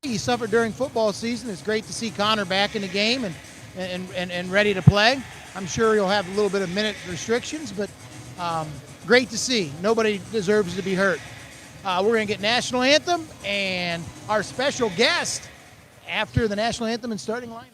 He suffered during football season. It's great to see Connor back in the game and ready to play. I'm sure he'll have a little bit of minute restrictions, but great to see. Nobody deserves to be hurt. We're going to get national anthem and our special guest after the national anthem and starting lineup.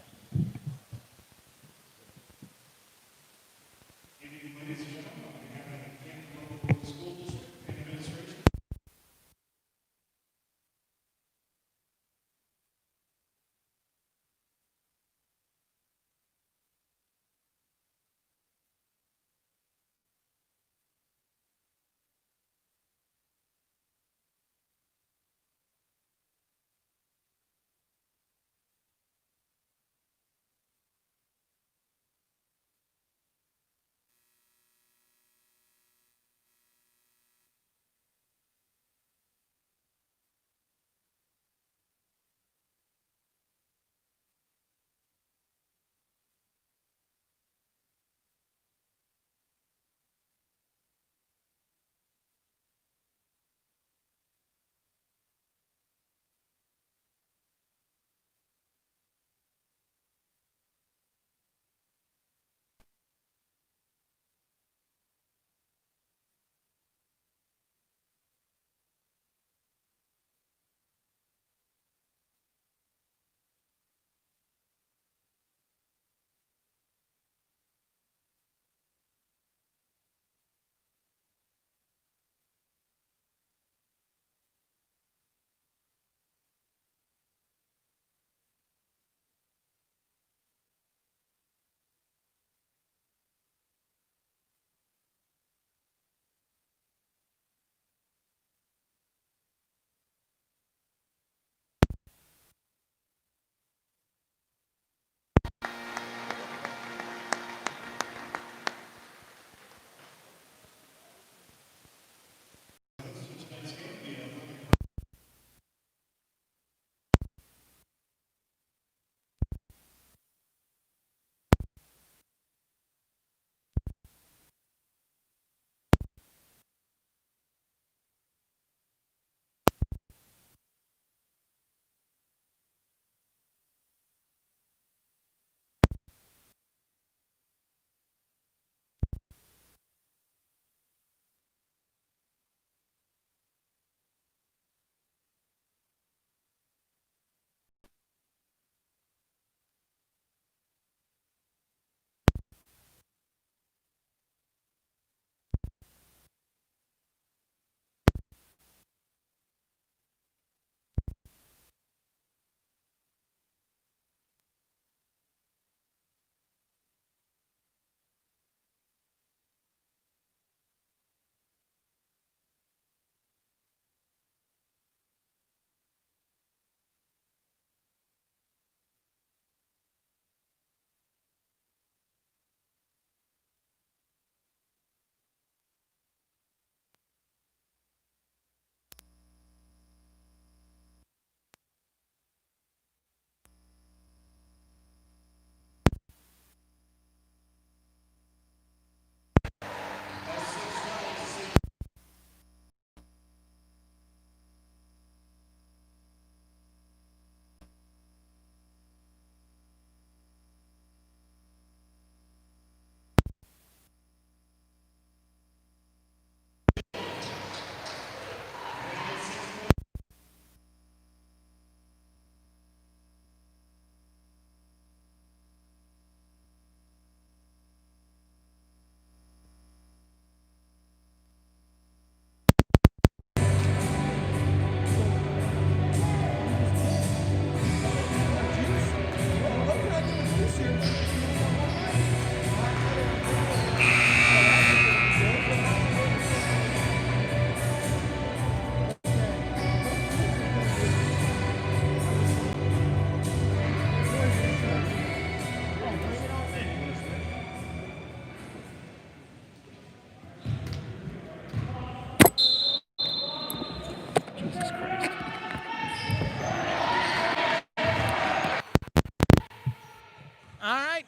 All right,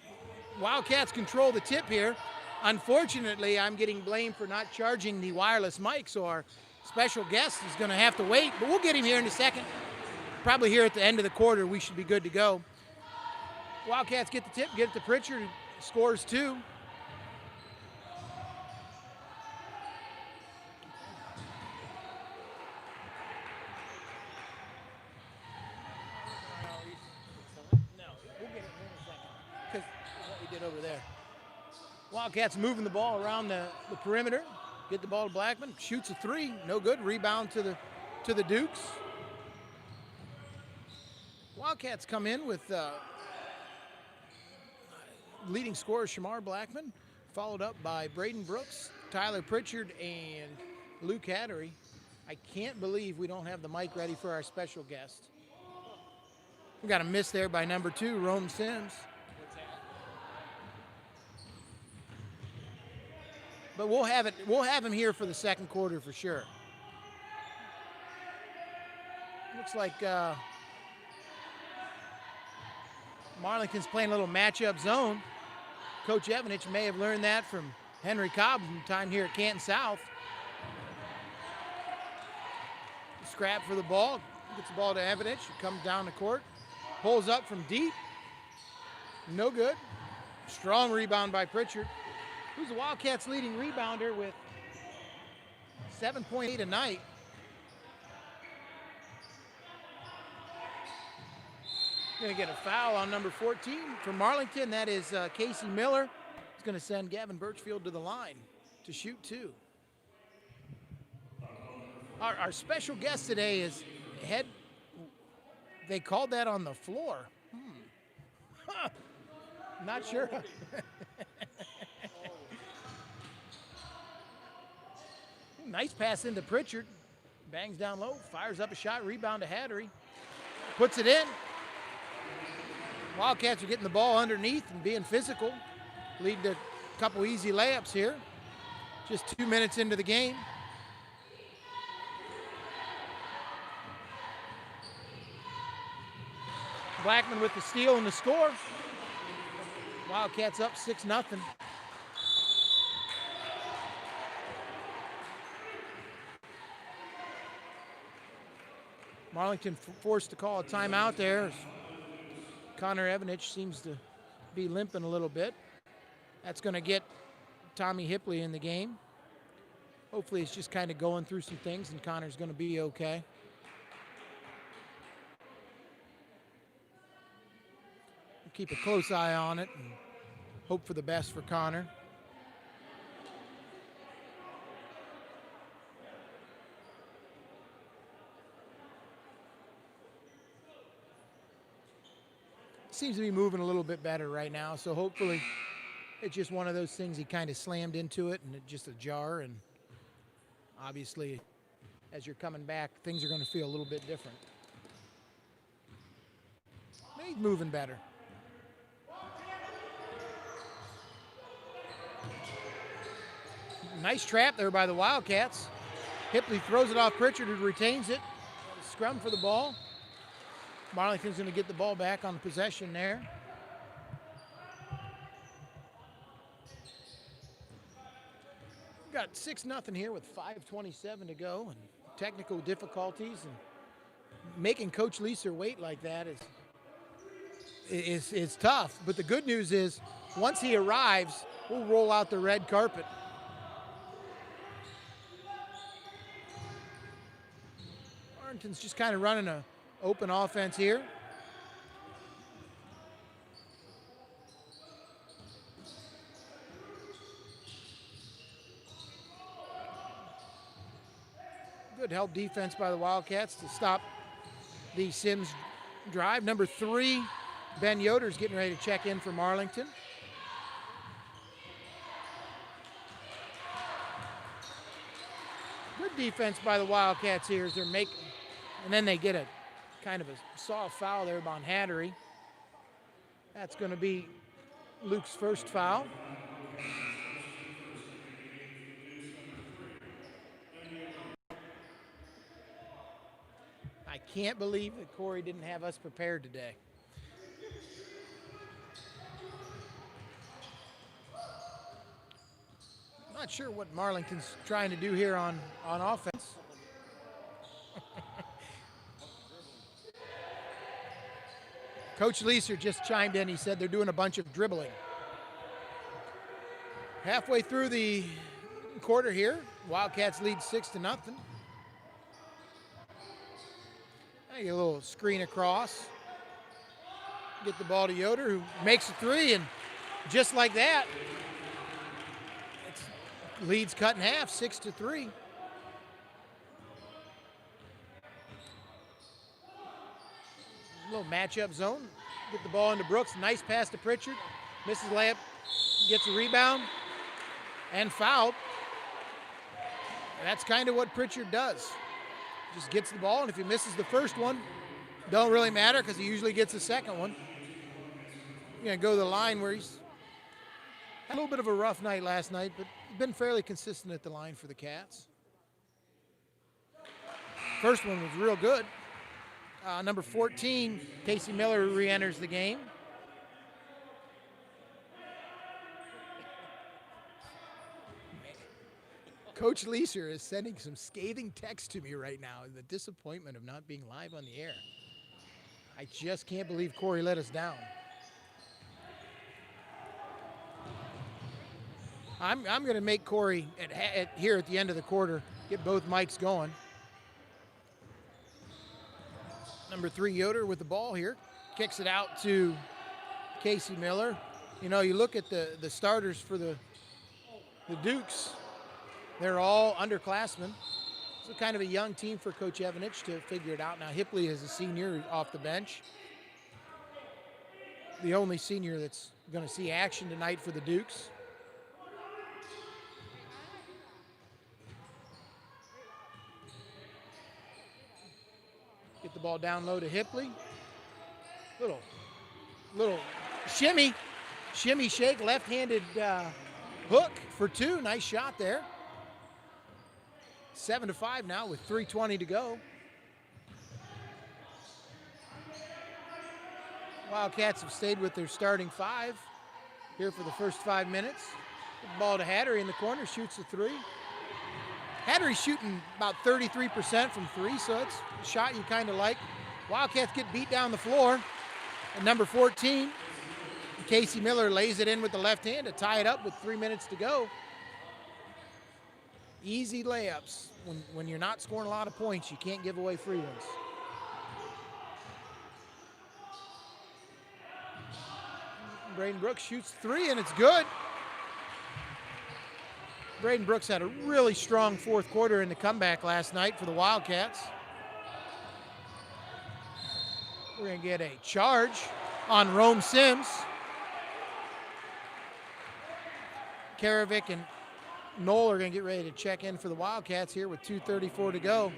Wildcats control the tip here. Unfortunately, I'm getting blamed for not charging the wireless mic, so our special guest is going to have to wait, but we'll get him here in a second. probably here at the end of the quarter, we should be good to go. Wildcats get the tip, get it to Pritchard, who scores 2. No, we'll get it in a second because of what we did over there. Wildcats moving the ball around the perimeter. Get the ball to Blackman, shoots a 3, no good. Rebound to the Dukes. Wildcats come in with leading scorer Shamar Blackman, followed up by Braden Brooks, Tyler Pritchard, and Luke Hattery. I can't believe we don't have the mic ready for our special guest. We got a miss there by number 2, Rome Sims. But we'll have him here for the second quarter for sure. Looks like Marlington's playing a little matchup zone. Coach Evanich may have learned that from Henry Cobb from time here at Canton South. Scrap for the ball, gets the ball to Evanich, comes down the court, pulls up from deep, no good. Strong rebound by Pritchard, who's the Wildcats' leading rebounder with 7.8 a night. Going to get a foul on number 14 from Marlington. That is Casey Miller. He's going to send Gavin Birchfield to the line to shoot 2. Our special guest today is head. They called that on the floor. Not sure. Nice pass into Pritchard. Bangs down low, fires up a shot, rebound to Hattery. Puts it in. Wildcats are getting the ball underneath and being physical. Lead to a couple easy layups here. Just 2 minutes into the game. Blackman with the steal and the score. Wildcats up 6-0. Marlington forced to call a timeout there. Connor Evanich seems to be limping a little bit. That's going to get Tommy Hipley in the game. Hopefully he's just kind of going through some things and Connor's going to be okay. We'll keep a close eye on it and hope for the best for Connor. Seems to be moving a little bit better right now, so hopefully it's just one of those things he kind of slammed into it and it just a jar, and obviously as you're coming back things are going to feel a little bit different. But he's moving better. Nice trap there by the Wildcats. Hipley throws it off Pritchard, who retains it. Scrum for the ball. Marlington's going to get the ball back on possession there. We've got 6-0 here with 5:27 to go, and technical difficulties, and making Coach Leeser wait like that is tough. But the good news is once he arrives, we'll roll out the red carpet. Marlington's just kind of running a open offense here. Good help defense by the Wildcats to stop the Sims drive. Number 3, Ben Yoder's getting ready to check in for Marlington. Good defense by the Wildcats here as they're making, and then they get a kind of a soft foul there on Hattery. That's going to be Luke's first foul. I can't believe that Corey didn't have us prepared today. Not sure what Marlington's trying to do here on offense. Coach Leeser just chimed in. He said they're doing a bunch of dribbling. Halfway through the quarter here, Wildcats lead 6-0. I get a little screen across. Get the ball to Yoder, who makes a three, and just like that, lead's cut in half, 6-3. Little matchup zone. Get the ball into Brooks. Nice pass to Pritchard. Misses layup. Gets a rebound and fouled. That's kind of what Pritchard does. Just gets the ball, and if he misses the first one, don't really matter because he usually gets the second one. You're going to go to the line where he's had a little bit of a rough night last night, but been fairly consistent at the line for the Cats. First one was real good. Number 14, Casey Miller, re-enters the game. Coach Leeser is sending some scathing texts to me right now in the disappointment of not being live on the air. I just can't believe Corey let us down. I'm going to make Corey here at the end of the quarter get both mics going. Number 3, Yoder with the ball here. Kicks it out to Casey Miller. You know, you look at the starters for the Dukes. They're all underclassmen. It's kind of a young team for Coach Evanich to figure it out. Now, Hipley is a senior off the bench. The only senior that's going to see action tonight for the Dukes. Get the ball down low to Hipley. Little shimmy shake, left-handed hook for 2. Nice shot there. 7-5 now with 3:20 to go. Wildcats have stayed with their starting 5 here for the first 5 minutes. Get the ball to Hattery in the corner, shoots a 3. Hattery's shooting about 33% from 3, so it's a shot you kind of like. Wildcats get beat down the floor. And number 14, Casey Miller, lays it in with the left hand to tie it up with 3 minutes to go. Easy layups. When you're not scoring a lot of points, you can't give away free ones. Braden Brooks shoots 3, and it's good. Braden Brooks had a really strong fourth quarter in the comeback last night for the Wildcats. We're going to get a charge on Rome Sims. Karavik and Knoll are going to get ready to check in for the Wildcats here with 2:34 to go.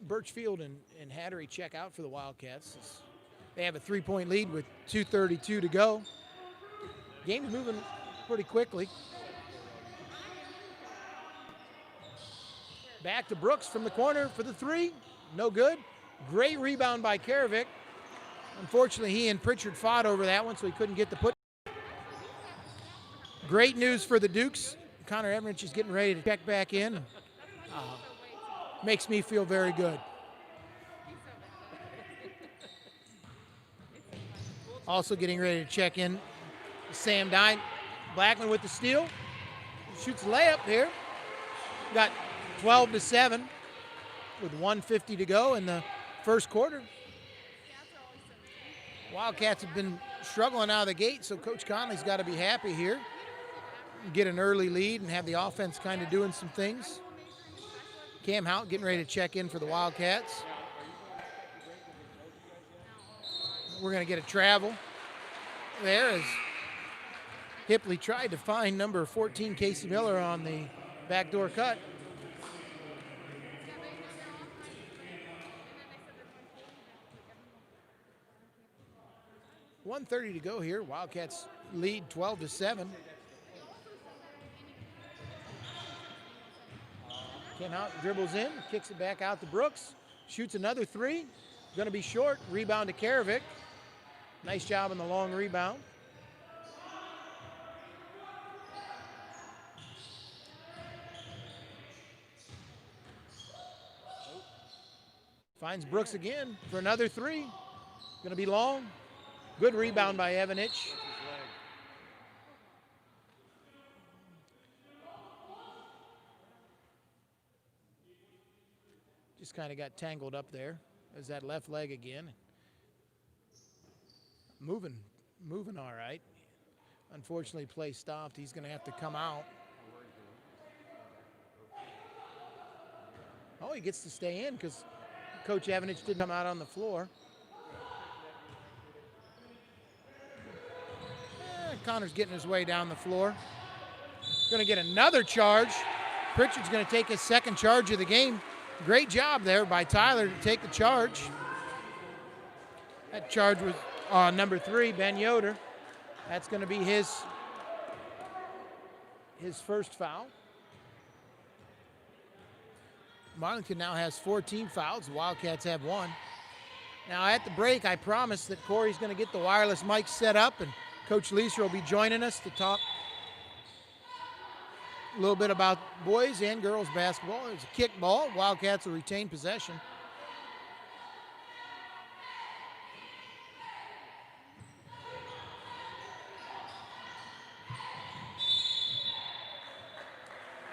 Birchfield and Hattery check out for the Wildcats. They have a 3-point lead with 2:32 to go. Game's moving pretty quickly. Back to Brooks from the corner for the 3. No good. Great rebound by Karavik. Unfortunately, he and Pritchard fought over that one, so he couldn't get the put. Great news for the Dukes. Connor Everidge is getting ready to check back in. Makes me feel very good. Also getting ready to check in, Sam Dine. Blackman with the steal. Shoots a layup here. Got 12-7 with 1:50 to go in the first quarter. Wildcats have been struggling out of the gate, so Coach Conley's got to be happy here. Get an early lead and have the offense kind of doing some things. Cam Hout getting ready to check in for the Wildcats. We're going to get a travel there as Hipley tried to find number 14, Casey Miller, on the backdoor cut. $1:30 to go here. Wildcats lead 12-7. Cam Hout dribbles in, kicks it back out to Brooks, shoots another 3. Going to be short. Rebound to Karavik. Nice job on the long rebound. Finds Brooks again for another three. Going to be long. Good rebound by Evanich. Just kind of got tangled up there. There's that left leg again. Moving all right. Unfortunately, play stopped. He's going to have to come out. Oh, he gets to stay in because Coach Evanich didn't come out on the floor. Connor's getting his way down the floor. Going to get another charge. Pritchard's going to take his second charge of the game. Great job there by Tyler to take the charge. That charge was on number 3, Ben Yoder. That's going to be his first foul. Marlington now has 14 fouls. The Wildcats have 1. Now at the break, I promised that Corey's going to get the wireless mic set up, and Coach Leeser will be joining us to talk a little bit about boys and girls basketball. It's a kick ball. Wildcats will retain possession.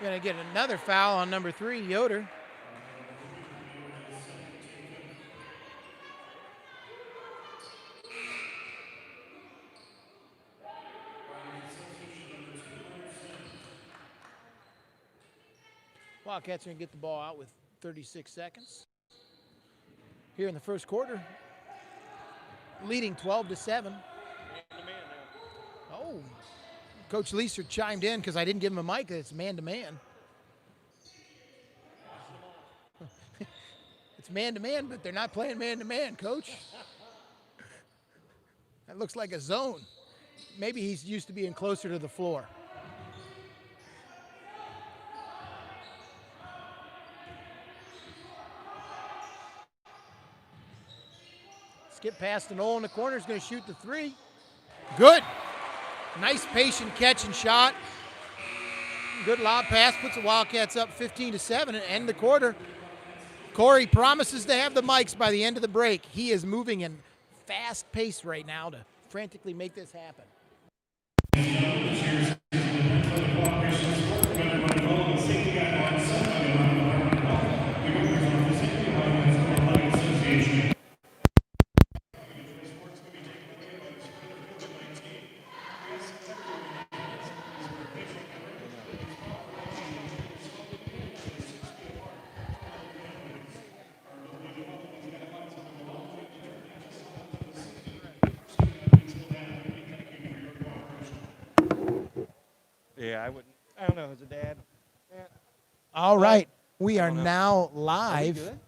Going to get another foul on number 3, Yoder. Wildcats are going to get the ball out with 36 seconds. Here in the first quarter, leading 12-7. Oh, Coach Leeser chimed in because I didn't give him a mic. It's man-to-man. It's man-to-man, but they're not playing man-to-man, Coach. That looks like a zone. Maybe he's used to being closer to the floor. Skip past to Noel in the corner. Is going to shoot the 3. Good. Nice patient catch and shot. Good lob pass. Puts the Wildcats up 15-7 and end the quarter. Corey promises to have the mics by the end of the break. He is moving in fast pace right now to frantically make this happen. Yeah, I don't know. As a dad. Yeah. All right. We are now live. Good?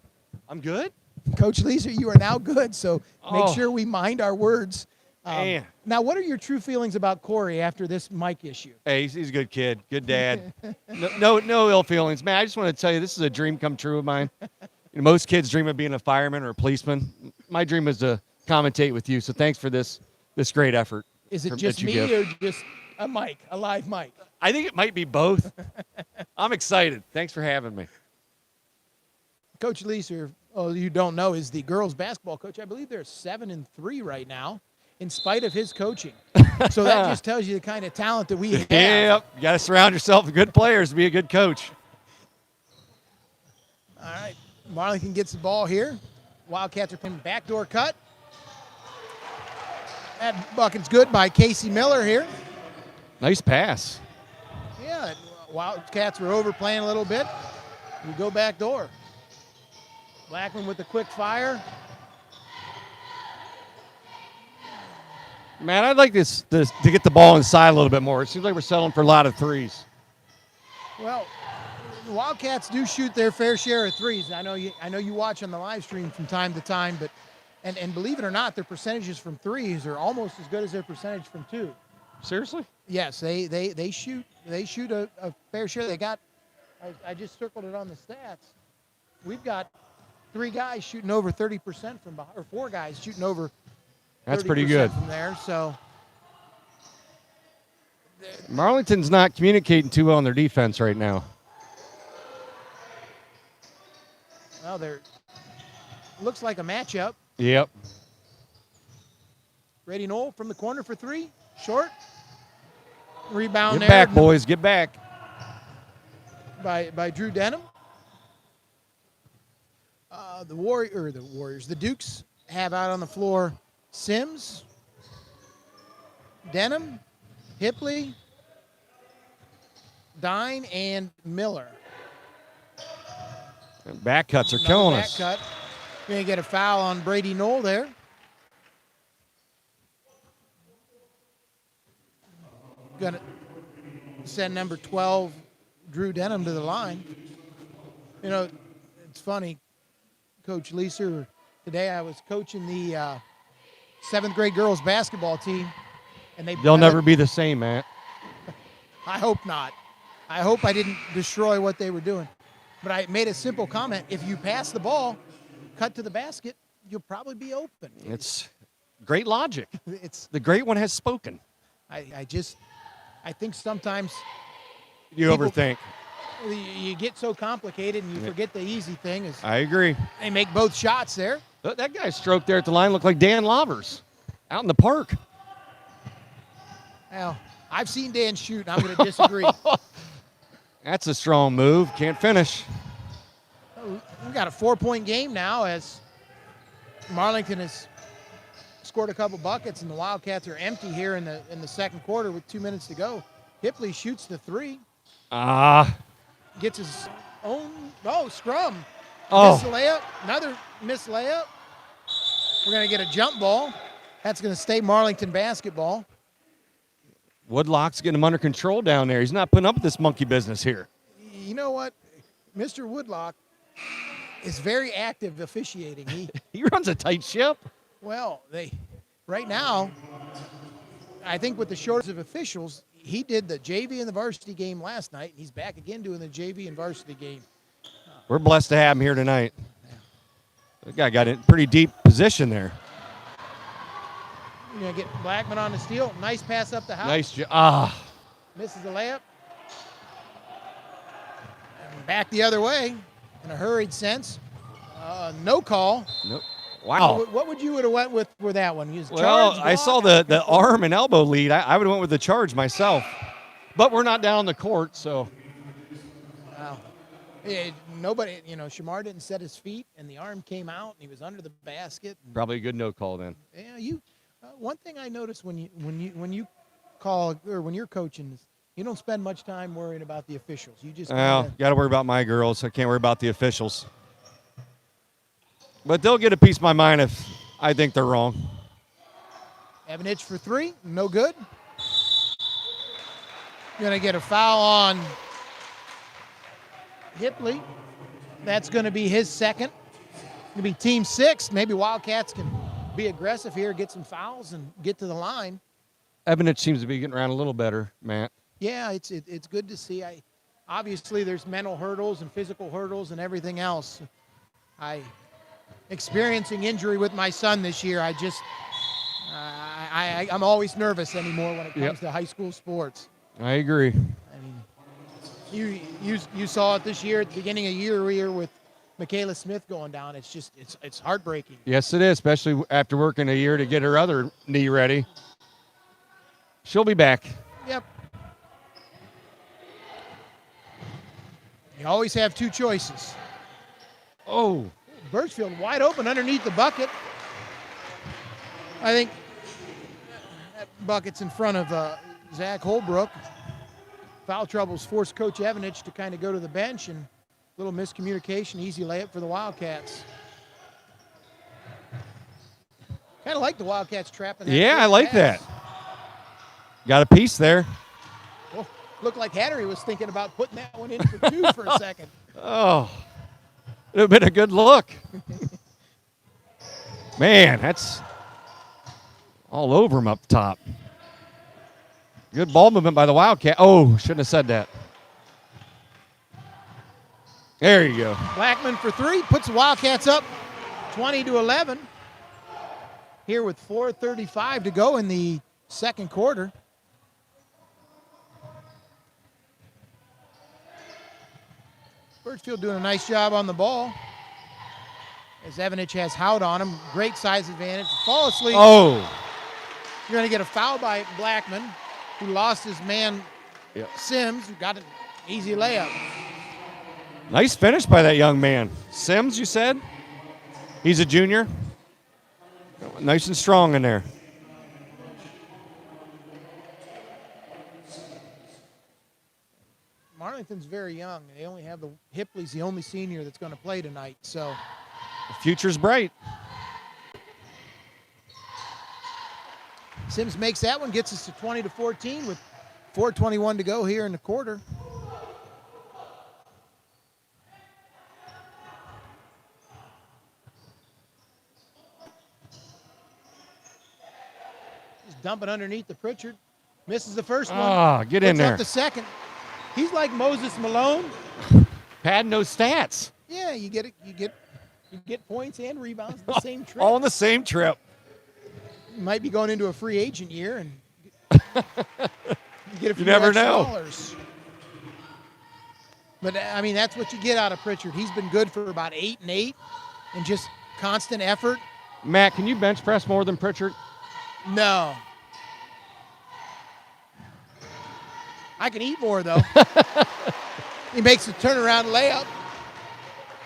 I'm good? Coach Leeser, you are now good, so make sure we mind our words. Now, what are your true feelings about Corey after this mic issue? Hey, he's a good kid, good dad. No ill feelings. Man, I just want to tell you, this is a dream come true of mine. Most kids dream of being a fireman or a policeman. My dream is to commentate with you, so thanks for this great effort. Is it just me or just a mic, a live mic? I think it might be both. I'm excited. Thanks for having me. Coach Leeser, you don't know, is the girls basketball coach. I believe they're 7-3 right now, in spite of his coaching. So that just tells you the kind of talent that we have. Yep. You got to surround yourself with good players to be a good coach. All right. Marlington gets the ball here. Wildcats are playing backdoor cut. That bucket's good by Casey Miller here. Nice pass. Yeah, Wildcats were overplaying a little bit. We go back door. Blackman with the quick fire. Man, I'd like this to get the ball inside a little bit more. It seems like we're settling for a lot of threes. Well, the Wildcats do shoot their fair share of threes. I know you watch on the live stream from time to time, but and believe it or not, their percentages from threes are almost as good as their percentage from 2. Seriously? Yes, they shoot a fair share. They got, I just circled it on the stats. We've got 3 guys shooting over 30% from behind, or 4 guys shooting over. That's pretty good from there. So Marlington's not communicating too well on their defense right now. Well, looks like a matchup. Yep. Brady Knoll from the corner for three. Short. Rebound Get there. back, boys. Get back. By Drew Denham. The Warriors. The Dukes have out on the floor Sims, Denham, Hipley, Dine, and Miller. Back cuts are Another killing back us. cut. You're going to get a foul on Brady Knoll there. Going to send number 12, Drew Denham, to the line. You know, it's funny, Coach Leeser, today I was coaching the 7th grade girls basketball team. And They'll never be the same, Matt. I hope not. I hope I didn't destroy what they were doing. But I made a simple comment. If you pass the ball, cut to the basket, you'll probably be open. It's great logic. It's The great one has spoken. I think sometimes You people- overthink. you get so complicated and you forget the easy thing is I agree. they make both shots there. That guy's stroke there at the line looked like Dan Lavers out in the park. Well, I've seen Dan shoot, and I'm going to disagree. That's a strong move. Can't finish. We've got a 4-point game now as Marlington has scored a couple buckets, and the Wildcats are empty here in the second quarter with 2 minutes to go. Hipley shoots the three. Gets his own, scrum. Oh. Missed layup, another missed layup. We're going to get a jump ball. That's going to stay Marlington basketball. Woodlock's getting him under control down there. He's not putting up with this monkey business here. You know what? Mr. Woodlock is very active officiating. He runs a tight ship. Right now, I think with the shortage of officials, he did the JV and the varsity game last night. He's back again doing the JV and varsity game. We're blessed to have him here tonight. That guy got in pretty deep position there. You're going to get Blackman on the steal. Nice pass up the house. Nice job. Misses the layup. And back the other way in a hurried sense. No call. Nope. Wow. What would you have went with for that one? Well, I saw the arm and elbow lead. I would have went with the charge myself. But we're not down on the court, so. Wow. Nobody, Shamar didn't set his feet, and the arm came out, and he was under the basket. Probably a good no call then. Yeah, one thing I noticed when you call or when you're coaching is you don't spend much time worrying about the officials. You just got to worry about my girls. I can't worry about the officials. But they'll get a piece of my mind if I think they're wrong. Evanich for three, no good. Going to get a foul on Hipley. That's going to be his second. Going to be team 6. Maybe Wildcats can be aggressive here, get some fouls, and get to the line. Evanich seems to be getting around a little better, Matt. Yeah, it's good to see. Obviously there's mental hurdles and physical hurdles and everything else. Experiencing injury with my son this year, I'm always nervous anymore when it comes to high school sports. I agree. I mean, you saw it this year at the beginning of the year with Michaela Smith going down. It's heartbreaking. Yes, it is, especially after working a year to get her other knee ready. She'll be back. Yep. You always have two choices. Oh. Birchfield wide open underneath the bucket. I think that bucket's in front of Zach Holbrook. Foul troubles forced Coach Evanich to kind of go to the bench, and a little miscommunication, easy layup for the Wildcats. Kind of like the Wildcats trapping that. Yeah, I quick like pass. that. Got a piece there. Oh, looked like Hattery was thinking about putting that one in for two for a second. Oh, it would have been a good look. Man, that's all over him up top. Good ball movement by the Wildcat. Oh, shouldn't have said that. There you go. Blackman for three, puts the Wildcats up 20-11. Here with 4:35 to go in the second quarter. Birchfield doing a nice job on the ball. as Evanich has Hout on him. Great size advantage. Fall asleep. Oh. You're going to get a foul by Blackman, who lost his man Sims, who got an easy layup. Nice finish by that young man. Sims, you said? He's a junior. Nice and strong in there. Marlington's very young. They only have Hipley's the only senior that's going to play tonight. So the future's bright. Sims makes that one, gets us to 20-14 with 4:21 to go here in the quarter. Just dump it underneath the Pritchard. Misses the first one. Ah, get in there. Up the second. He's like Moses Malone. Pad no stats. Yeah, you get points and rebounds in the same trip. All in the same trip. You might be going into a free agent year and get a few never extra know. dollars. But I mean, that's what you get out of Pritchard. He's been good for about 8 and 8, and just constant effort. Matt, can you bench press more than Pritchard? No. I can eat more, though. He makes a turnaround layup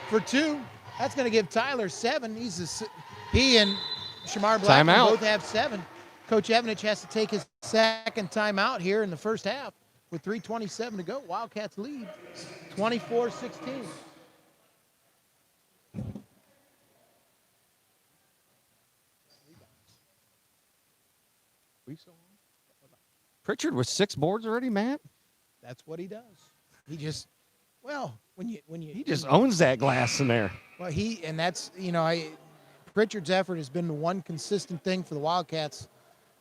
for 2. That's going to give Tyler 7. He and Shamar Blackman both have 7. Coach Evanich has to take his second timeout here in the first half with 3:27 to go. Wildcats lead 24-16. Pritchard with 6 boards already, Matt? That's what he does. He just, he just owns that glass in there. Well, that's, Pritchard's effort has been the one consistent thing for the Wildcats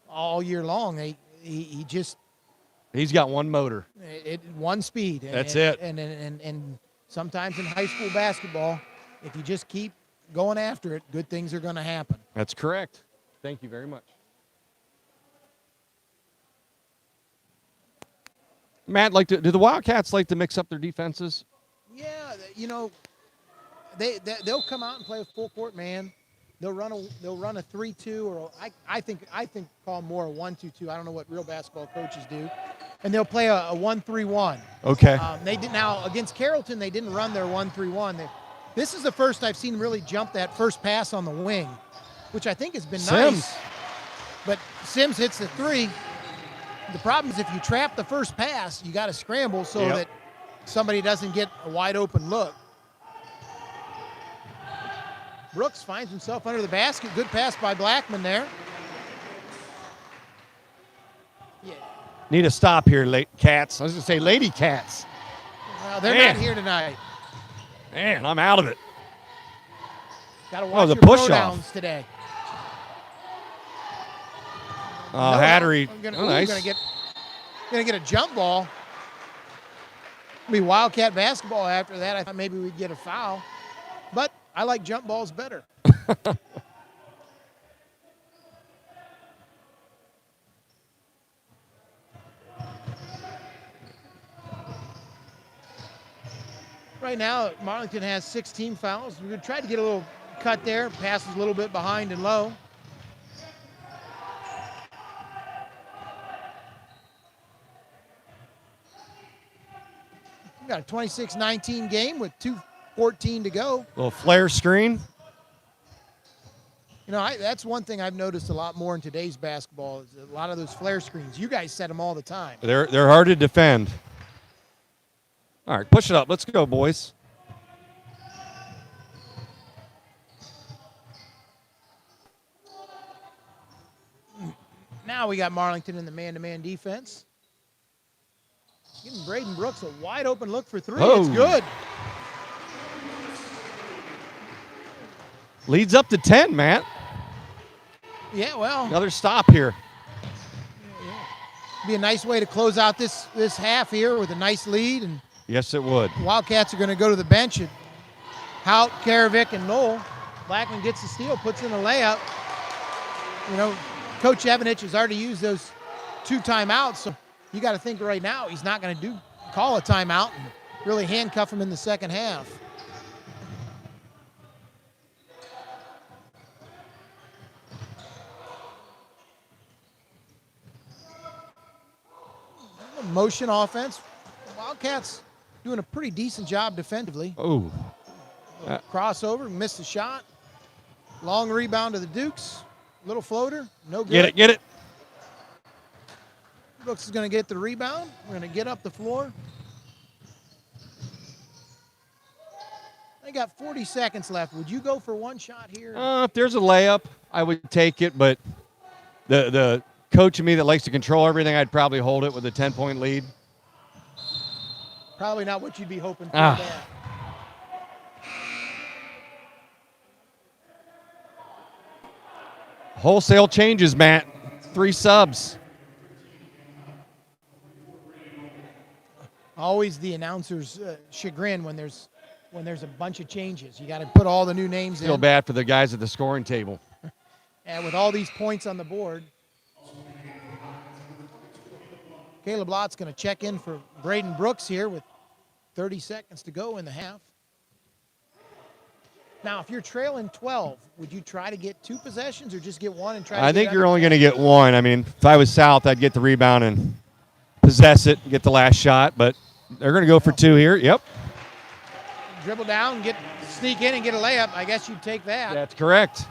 all year long. He's got one motor. One speed. That's it. And sometimes in high school basketball, if you just keep going after it, good things are going to happen. That's correct. Thank you very much. Matt, do the Wildcats like to mix up their defenses? Yeah, they'll come out and play a full court man. They'll run a 3-2, or I think call more a 1-2-2. I don't know what real basketball coaches do, and they'll play a 1-3-1. Okay. They did now against Carrollton. They didn't run their 1-3-1. This is the first I've seen them really jump that first pass on the wing, which I think has been nice. But Sims hits the 3. The problem is if you trap the first pass, you got to scramble so that somebody doesn't get a wide open look. Brooks finds himself under the basket. Good pass by Blackman there. Yeah. Need a stop here, Cats. I was going to say Lady Cats. Well, they're not here tonight. Man, I'm out of it. Got to watch the your push-off today. Hattery. Nice. Gonna get a jump ball. It'll be Wildcat basketball after that. I thought maybe we'd get a foul, but I like jump balls better. Right now, Marlington has 16 fouls. We're going to try to get a little cut there. Passes a little bit behind and low. We've got a 26-19 game with 2:14 to go. Little flare screen. That's one thing I've noticed a lot more in today's basketball is a lot of those flare screens. You guys set them all the time. They're hard to defend. All right, push it up. Let's go, boys. Now we got Marlington in the man-to-man defense. Giving Braden Brooks a wide open look for 3. Oh. It's good. Leads up to 10, Matt. Yeah, well. Another stop here. Be a nice way to close out this half here with a nice lead. And yes, it would. Wildcats are going to go to the bench. And Hout, Karavik, and Knoll. Blackman gets the steal, puts in a layup. Coach Evanich has already used those 2 timeouts, so you got to think right now he's not going to call a timeout and really handcuff him in the second half. motion offense. Wildcats doing a pretty decent job defensively. Oh, Crossover, missed the shot. Long rebound to the Dukes. Little floater, no good. get it. Brooks is going to get the rebound. We're going to get up the floor. They got 40 seconds left. Would you go for one shot here? If there's a layup, I would take it, but the coach in me that likes to control everything, I'd probably hold it with a 10-point lead. Probably not what you'd be hoping for there. Wholesale changes, Matt. 3 subs. Always the announcer's chagrin when there's a bunch of changes. You got to put all the new names in. Feel bad for the guys at the scoring table. And with all these points on the board, Caleb Lott's going to check in for Braden Brooks here with 30 seconds to go in the half. Now, if you're trailing 12, would you try to get 2 possessions or just get one and try to I think you're only going to get one. I mean, if I was South, I'd get the rebound and possess it and get the last shot, but they're going to go for 2 here. Yep. Dribble down, sneak in and get a layup. I guess you'd take that. That's correct.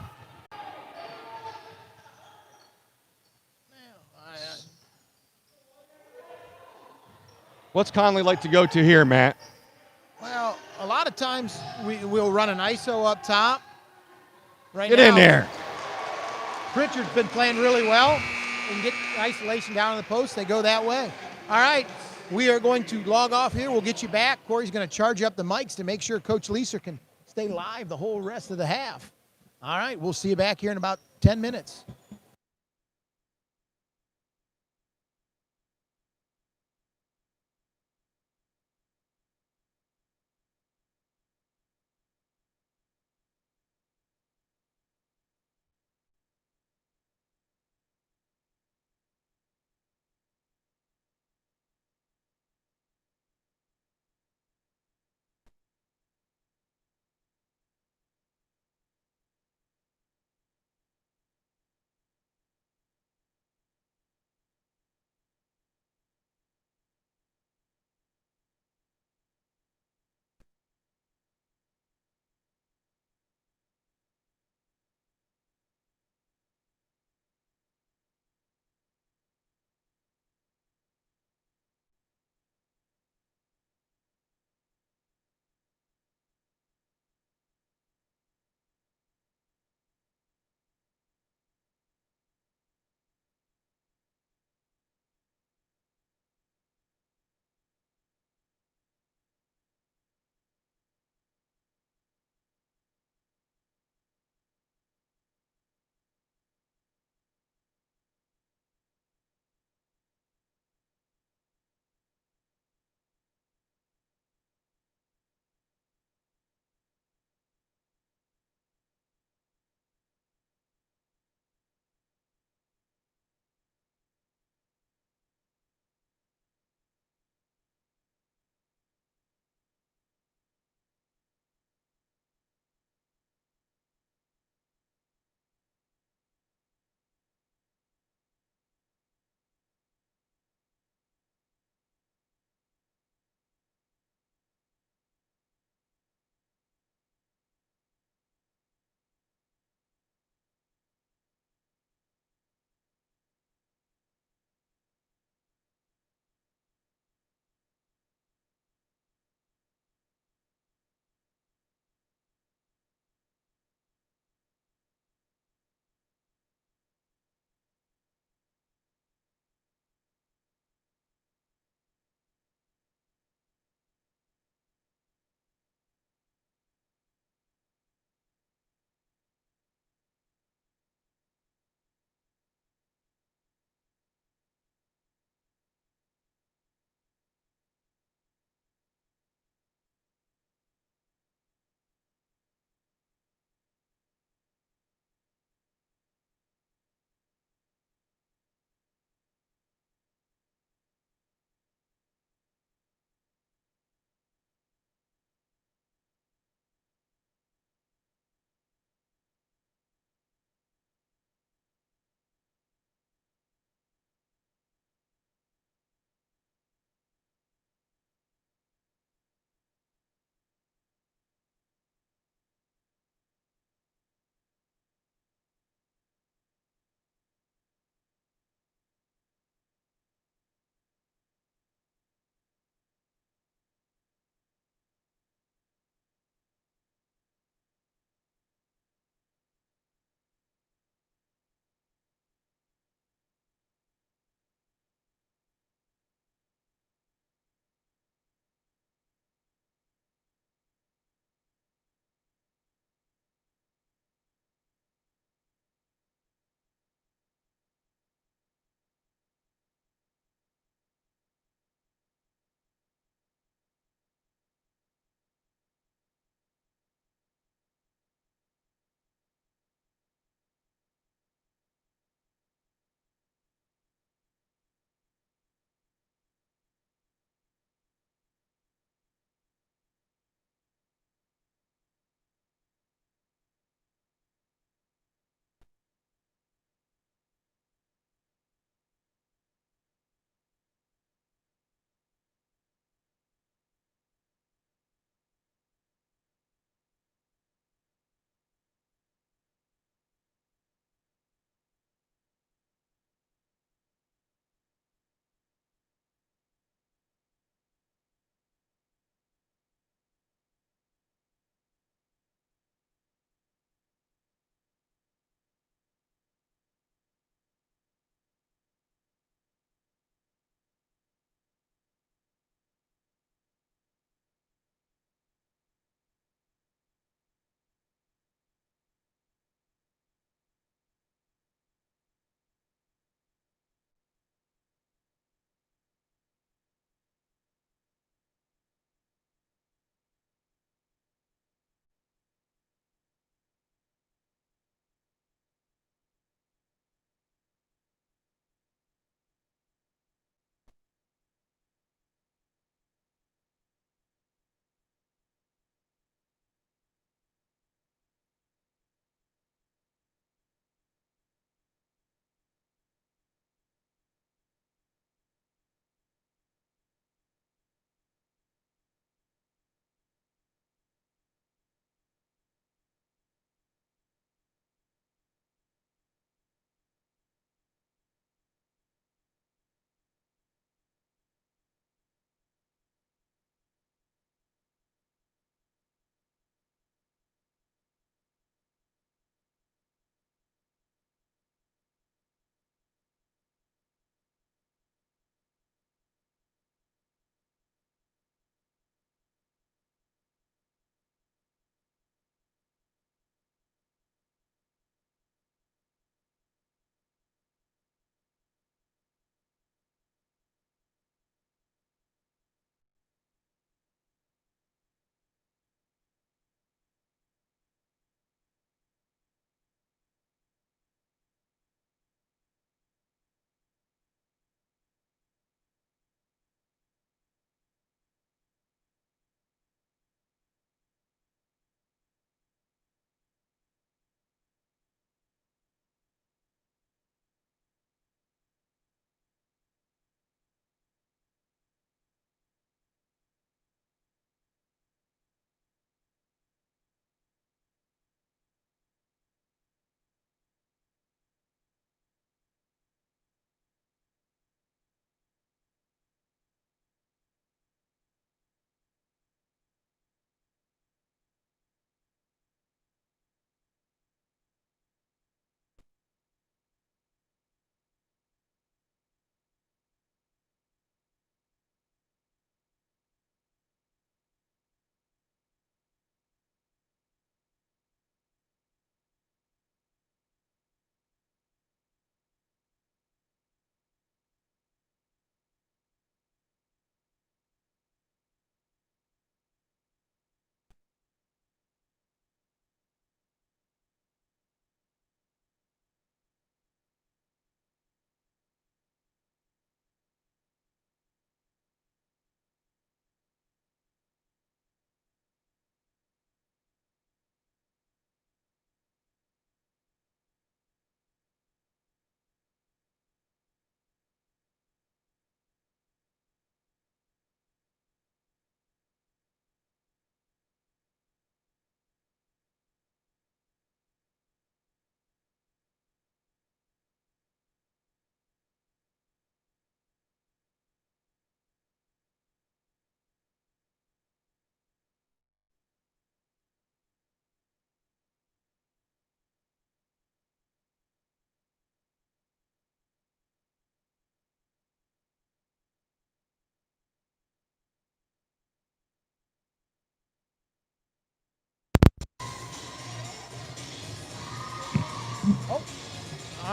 What's Conley like to go to here, Matt? Well, a lot of times we'll run an ISO up top. Get in there. Pritchard's been playing really well. And get isolation down in the post. They go that way. All right, we are going to log off here. We'll get you back. Corey's going to charge up the mics to make sure Coach Leeser can stay live the whole rest of the half. All right, we'll see you back here in about 10 minutes.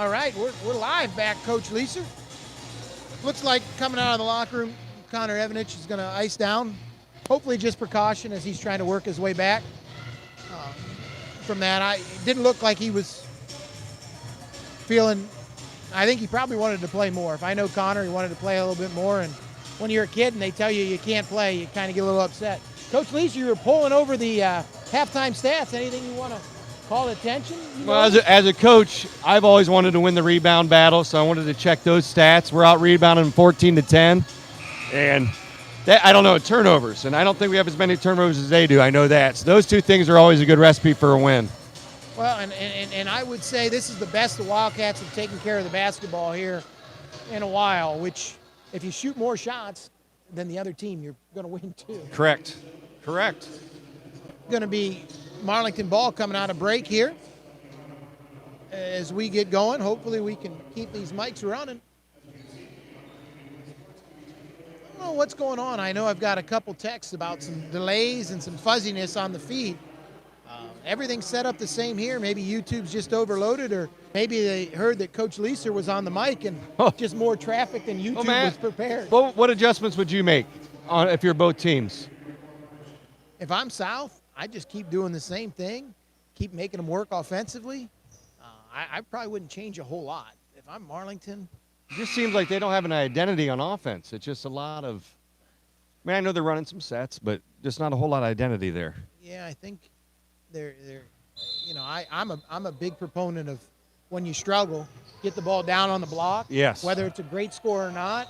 All right, we're live back, Coach Leeser. Looks like coming out of the locker room, Connor Evanich is going to ice down. Hopefully just precaution as he's trying to work his way back from that. It didn't look like he was feeling, I think he probably wanted to play more. If I know Connor, he wanted to play a little bit more. And when you're a kid and they tell you can't play, you kind of get a little upset. Coach Leeser, you were pulling over the halftime stats. Anything you want to call attention? Well, as a coach, I've always wanted to win the rebound battle, so I wanted to check those stats. We're out rebounding 14-10, and I don't know, turnovers, and I don't think we have as many turnovers as they do. I know that. So those two things are always a good recipe for a win. Well, and I would say this is the best the Wildcats have taken care of the basketball here in a while, which if you shoot more shots than the other team, you're going to win too. Correct. Going to be Marlington ball coming out of break here as we get going. Hopefully we can keep these mics running. I don't know what's going on. I know I've got a couple texts about some delays and some fuzziness on the feed. Everything's set up the same here. Maybe YouTube's just overloaded, or maybe they heard that Coach Leeser was on the mic and just more traffic than YouTube was prepared. Well, what adjustments would you make if you're both teams? If I'm South, I just keep doing the same thing, keep making them work offensively. I probably wouldn't change a whole lot. If I'm Marlington. It just seems like they don't have an identity on offense. It's just a lot of, I know they're running some sets, but just not a whole lot of identity there. Yeah, I think they're I'm a big proponent of when you struggle, get the ball down on the block. Yes. Whether it's a great score or not.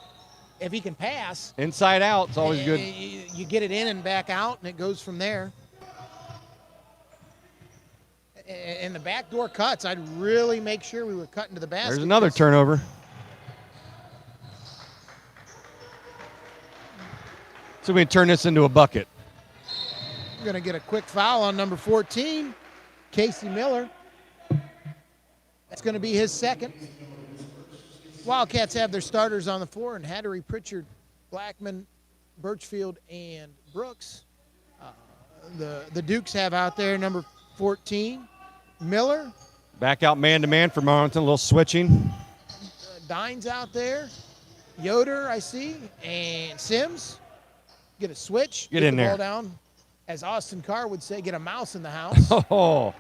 If he can pass. Inside out, it's always good. You get it in and back out, and it goes from there. And the backdoor cuts, I'd really make sure we were cutting to the basket. There's another turnover. So we can turn this into a bucket. We're going to get a quick foul on number 14, Casey Miller. That's going to be his second. Wildcats have their starters on the floor, and Hattery, Pritchard, Blackman, Birchfield, and Brooks. The Dukes have out there number 14, Miller. Back out man-to-man for Marlington, a little switching. Dines out there, Yoder, I see, and Sims. Get a switch. Get in the there. Ball down. As Austin Carr would say, get a mouse in the house. Oh.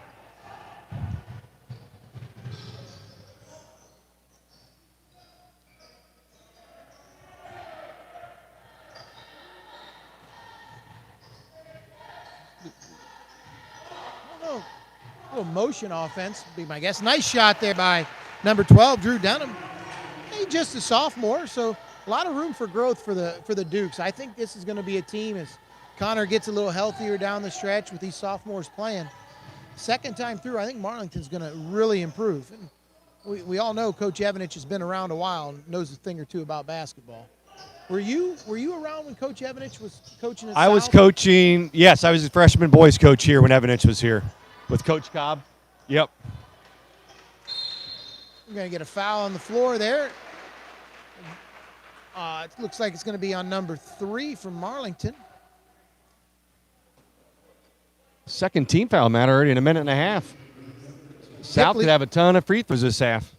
A little motion offense would be my guess. Nice shot there by number 12, Drew Dunham. He's just a sophomore, so a lot of room for growth for the Dukes. I think this is going to be a team as Connor gets a little healthier down the stretch with these sophomores playing. Second time through, I think Marlington's going to really improve. And we all know Coach Evanich has been around a while and knows a thing or two about basketball. Were you around when Coach Evanich was coaching at South? Was coaching. Yes, I was a freshman boys coach here when Evanich was here with Coach Cobb. Yep. We're going to get a foul on the floor there. It looks like it's going to be on number 3 from Marlington. Second team foul, Matt, already in a minute and a half. South could have a ton of free throws this half.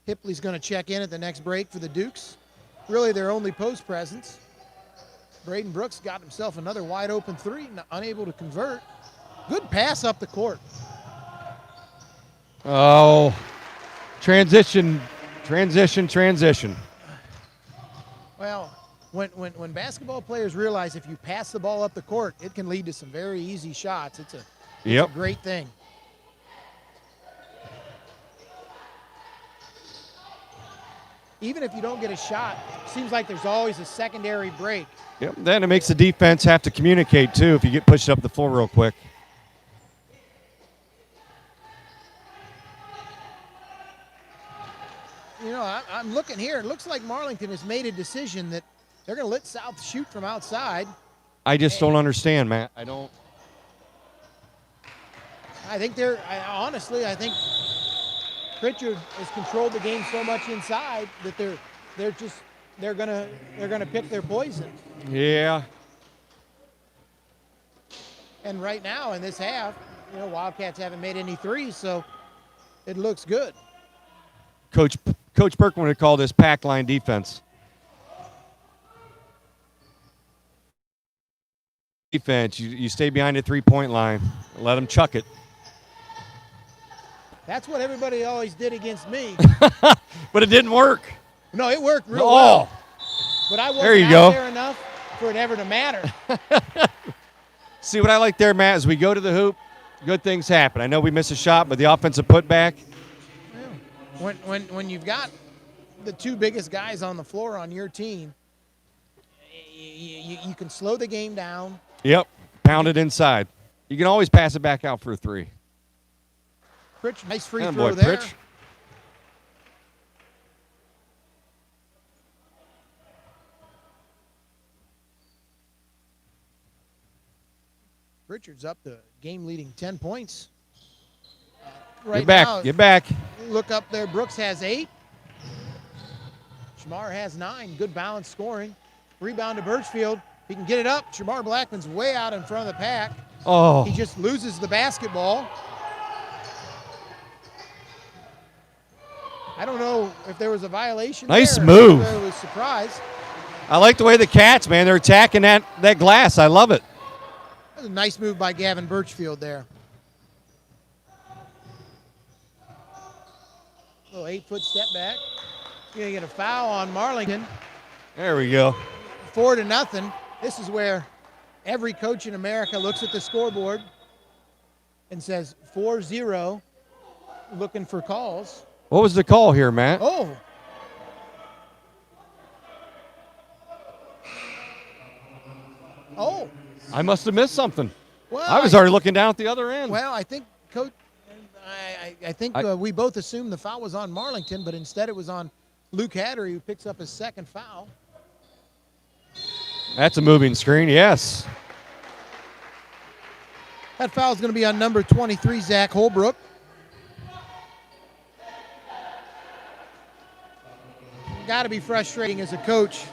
Hipley's going to check in at the next break for the Dukes. Really their only post presence. Braden Brooks got himself another wide open 3, unable to convert. Good pass up the court. Oh, transition. Well, when basketball players realize if you pass the ball up the court, it can lead to some very easy shots. It's a great thing. Even if you don't get a shot, seems like there's always a secondary break. Yep. Then it makes the defense have to communicate too if you get pushed up the floor real quick. You know, I'm looking here. It looks like Marlington has made a decision that they're going to let South shoot from outside. I just don't understand, Matt. I don't. I think honestly, I think Pritchard has controlled the game so much inside that they're gonna pick their poison. Yeah. And right now in this half, you know, Wildcats haven't made any threes, so It looks good. Coach Berkman would call this pack line defense. Defense, you stay behind the 3-point line. Let them chuck it. That's what everybody always did against me. But it didn't work. No, it worked real well. But I wasn't out there enough for it ever to matter. See, what I like there, Matt, is we go to the hoop, good things happen. I know we miss a shot, but the offensive putback. Yeah. When you've got the two biggest guys on the floor on your team, you can slow the game down. Yep, pound it inside. You can always pass it back out for a 3. Pritch, nice free throw there. Pritch. Richard's up to game-leading 10 points. Get back. Get back. Look up there. Brooks has 8. Shamar has 9. Good balance scoring. Rebound to Birchfield. He can get it up. Shamar Blackman's way out in front of the pack. Oh. He just loses the basketball. I don't know if there was a violation. Nice there. move. I was surprised. I like the way the Cats, man, they're attacking that glass. I love it. That was a nice move by Gavin Birchfield there. Little 8-foot step back. You're going to get a foul on Marlington. There we go. 4-0. This is where every coach in America looks at the scoreboard and says 4-0, looking for calls. What was the call here, Matt? Oh. Oh. I must have missed something. Well, I was already looking down at the other end. Well, I think Coach, I think we both assumed the foul was on Marlington, but instead it was on Luke Hattery, who picks up his second foul. That's a moving screen, yes. That foul is going to be on number 23, Zach Holbrook. Got to be frustrating as a coach.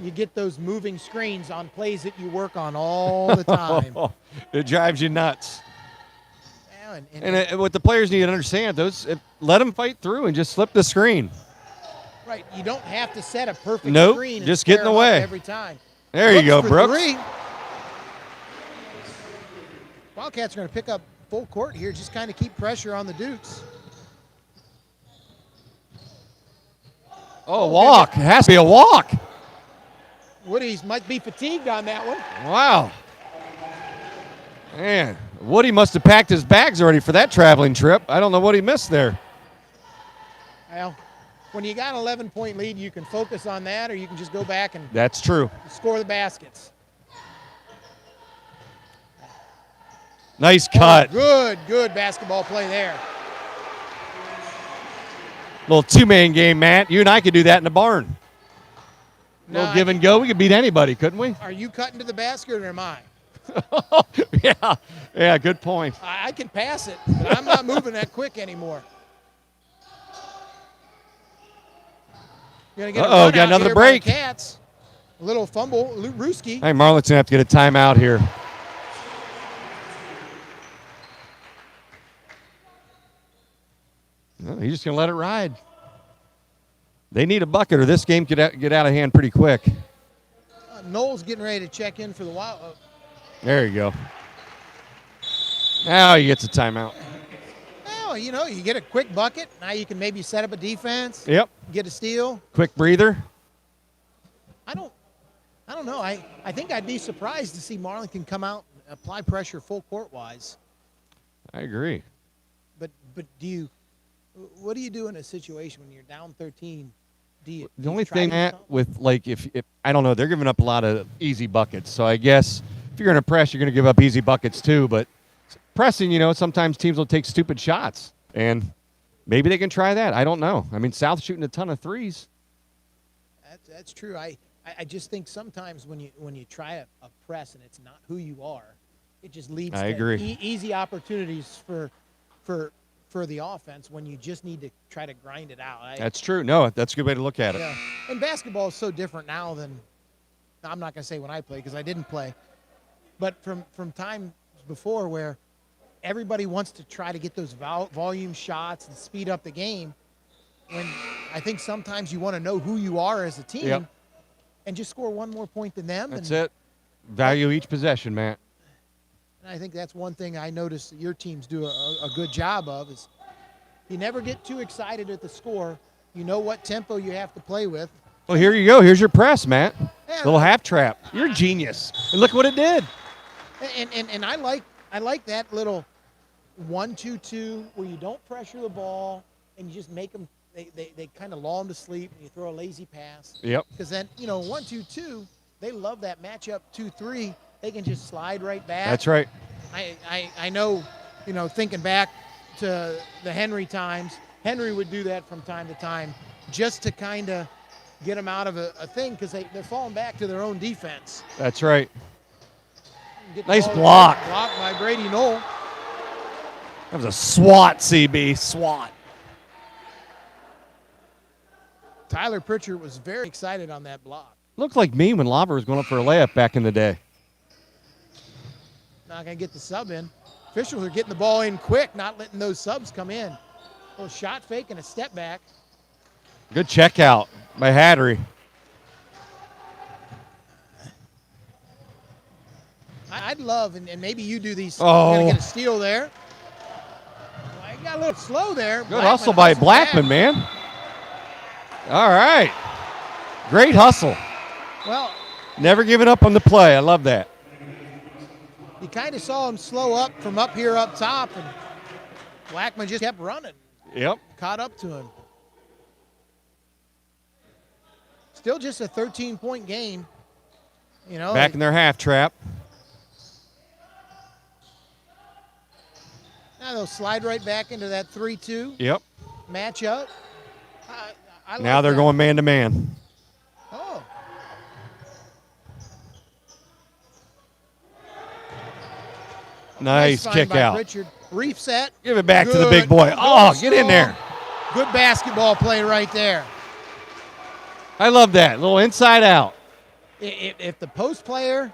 You get those moving screens on plays that you work on all the time. It drives you nuts. Yeah, and what the players need to understand, let them fight through and just slip the screen. Right, you don't have to set a perfect screen. Just get in the way every time. There you go, Brooks. 3. Wildcats are going to pick up full court here, just kind of keep pressure on the Dukes. Oh, walk. It has to be a walk. Woody's might be fatigued on that one. Wow. Man, Woody must have packed his bags already for that traveling trip. I don't know what he missed there. Well, when you got an 11-point lead, you can focus on that, or you can just go back and That's true. Score the baskets. Nice cut. Oh, good basketball play there. Little 2-man game, Matt. You and I could do that in the barn. Little give and go. We could beat anybody, couldn't we? Are you cutting to the basket or am I? Yeah, good point. I can pass it, but I'm not moving that quick anymore. You're gonna get got another break. Cats. A little fumble, Ruski. Hey, Marlington have to get a timeout here. No, he's just going to let it ride. They need a bucket or this game could get out of hand pretty quick. Noel's getting ready to check in for the Wild. There you go. Now he gets a timeout. Well, you get a quick bucket. Now you can maybe set up a defense. Yep. Get a steal. Quick breather. I don't know. I think I'd be surprised to see Marlington come out and apply pressure full court wise. I agree. But what do you do in a situation when you're down 13? The only thing, Matt, with if I don't know, they're giving up a lot of easy buckets. So I guess if you're going to press, you're going to give up easy buckets too. But pressing, sometimes teams will take stupid shots, and maybe they can try that. I don't know. I mean, South's shooting a ton of threes. That's true. I just think sometimes when you try a press and it's not who you are, it just leads to easy opportunities for the offense when you just need to try to grind it out. That's true. No, that's a good way to look at it. Yeah. And basketball is so different now than – I'm not going to say when I played because I didn't play. But from times before where everybody wants to try to get those volume shots and speed up the game, when I think sometimes you want to know who you are as a team. Yep. And just score one more point than them. That's it. Value each possession, Matt. And I think that's one thing I noticed that your teams do a good job of is you never get too excited at the score. You know what tempo you have to play with. Well, here you go. Here's your press, Matt. Yeah, Little half trap. You're a genius. And look what it did. And I like that little 1-2-2 where you don't pressure the ball and you just make them. They kind of lull them to sleep and you throw a lazy pass. Yep. Because then 1-2-2, they love that matchup 2-3. They can just slide right back. That's right. I know, thinking back to the Henry times, Henry would do that from time to time just to kind of get them out of a thing because they're falling back to their own defense. That's right. Nice block. Blocked by Brady Knoll. That was a swat, CB. SWAT. Tyler Pritchard was very excited on that block. Looked like me when Lauber was going up for a layup back in the day. Not going to get the sub in. Officials are getting the ball in quick, not letting those subs come in. A little shot fake and a step back. Good check out by Hattery. I'd love, and maybe you do these. Oh. You're going to get a steal there. Well, he got a little slow there. Good hustle by Blackman, man. All right. Great hustle. Well, never giving up on the play. I love that. You kind of saw him slow up from up here up top, and Blackman just kept running. Yep. Caught up to him. Still just a 13-point game. Back in their half trap. Now they'll slide right back into that 3-2 Yep. matchup. I like now they're that. going man-to-man. Oh. Nice find kick by out. Pritchard. Reef set. Give it back to the Good. big boy. Oh, Good get in there. Good basketball play right there. I love that. Little inside out. If the post player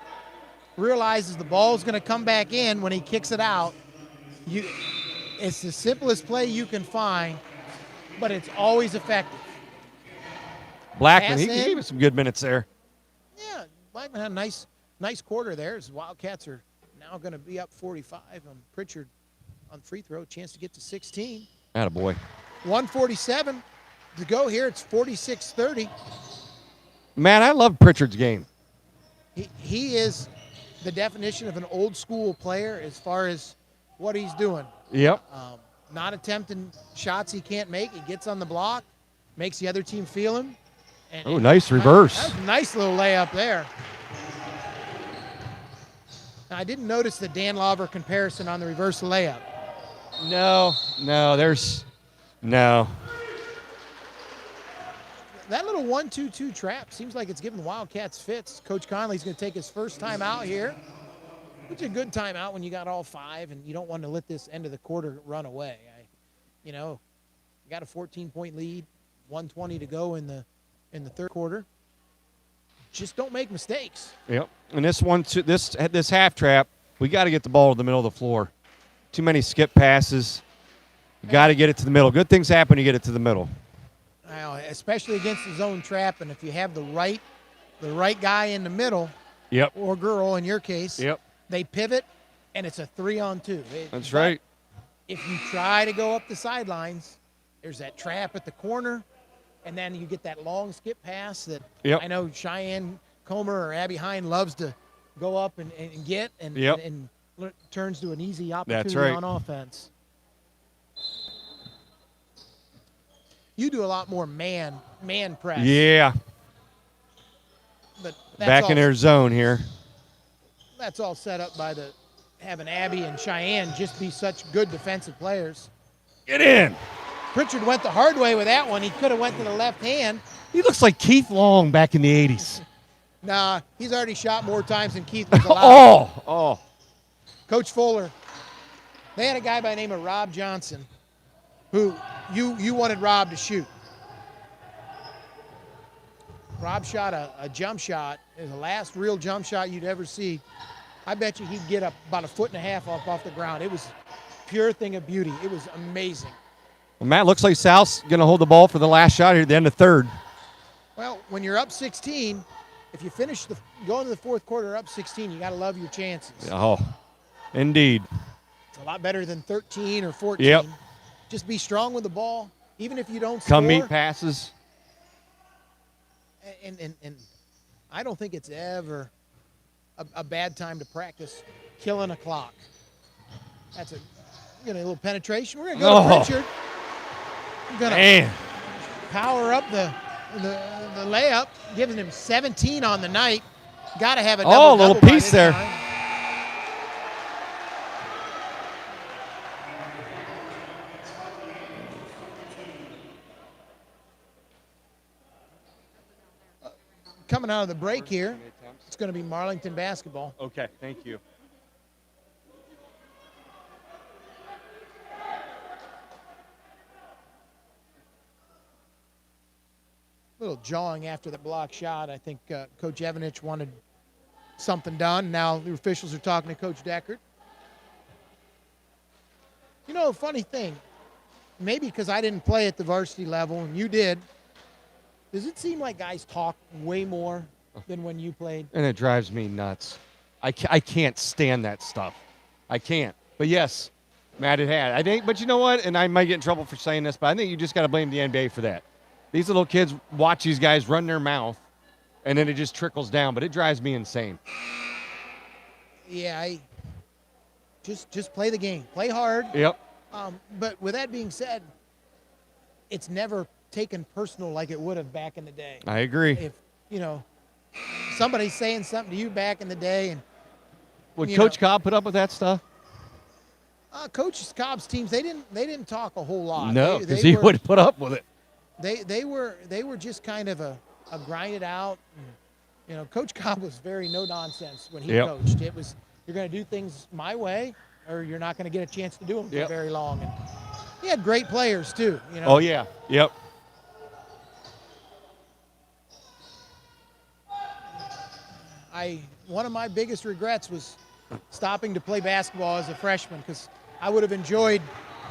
realizes the ball is going to come back in when he kicks it out, it's the simplest play you can find, but it's always effective. Blackman, he Pass in. gave us some good minutes there. Yeah, Blackman had a nice quarter there. His Wildcats are now going to be up 45 on Pritchard on free throw. Chance to get to 16. Attaboy. 1:47 to go here. It's 46-30. Man, I love Pritchard's game. He is the definition of an old school player as far as what he's doing. Yep. Not attempting shots he can't make. He gets on the block, makes the other team feel him. Oh, nice reverse. That was a nice little layup there. Now, I didn't notice the Dan Lauber comparison on the reverse layup. No. That little 1-2-2 trap seems like it's giving Wildcats fits. Coach Conley's going to take his first time out here, which is a good time out when you got all five and you don't want to let this end of the quarter run away. You got a 14-point lead, 1:20 to go in the third quarter. Just don't make mistakes. Yep. And this half trap, we got to get the ball to the middle of the floor. Too many skip passes. You got to get it to the middle. Good things happen when you get it to the middle. Especially against the zone trap, and if you have the right guy in the middle, Yep. or girl in your case, Yep. they pivot, and it's a 3-on-2. That's right. If you try to go up the sidelines, there's that trap at the corner, and then you get that long skip pass that Yep. I know Cheyenne Comer or Abby Hine loves to go up and get, and, Yep. and turns to an easy opportunity That's right. on offense. You do a lot more man press. Yeah. But that's Back all, in their zone here. That's all set up by having Abby and Cheyenne just be such good defensive players. Get in. Pritchard went the hard way with that one. He could have went to the left hand. He looks like Keith Long back in the 80s. Nah, he's already shot more times than Keith was allowed. Oh. Coach Fuller, they had a guy by the name of Rob Johnson who you wanted Rob to shoot. Rob shot a jump shot. It was the last real jump shot you'd ever see I bet you he'd get up about 1.5 feet off the ground. It was pure thing of beauty. It was amazing. Well, Matt, looks like South's going to hold the ball for the last shot here at the end of third. Well, when you're up 16, if you go into the fourth quarter up 16, you got to love your chances. Oh, indeed. It's a lot better than 13 or 14. Yep. Just be strong with the ball, even if you don't score. Come meet passes. And I don't think it's ever a bad time to practice killing a clock. That's a little penetration. We're going to go to Pritchard. We're going to power up the layup, giving him 17 on the night. Got to have a double-double little by piece this there. time. Coming out of the break here, it's going to be Marlington basketball. Okay, thank you. A little jawing after the block shot. I think Coach Evanich wanted something done. Now the officials are talking to Coach Deckert. Funny thing, maybe because I didn't play at the varsity level and you did, does it seem like guys talk way more than when you played? And it drives me nuts. I can't stand that stuff. I can't. But yes, Matt, it had. I think, but you know what? And I might get in trouble for saying this, but I think you just got to blame the NBA for that. These little kids watch these guys run their mouth, and then it just trickles down. But it drives me insane. Yeah, just play the game. Play hard. Yep. But with that being said, it's never taken personal like it would have back in the day. I agree. If, somebody's saying something to you back in the day. And would Coach Cobb put up with that stuff? Coach Cobb's teams, they didn't talk a whole lot. No, because he would put up with it. They were just kind of a grind it out. And, Coach Cobb was very no nonsense when he coached. It was, you're going to do things my way, or you're not going to get a chance to do them for very long. And he had great players too. Oh yeah, yep. One of my biggest regrets was stopping to play basketball as a freshman, because I would have enjoyed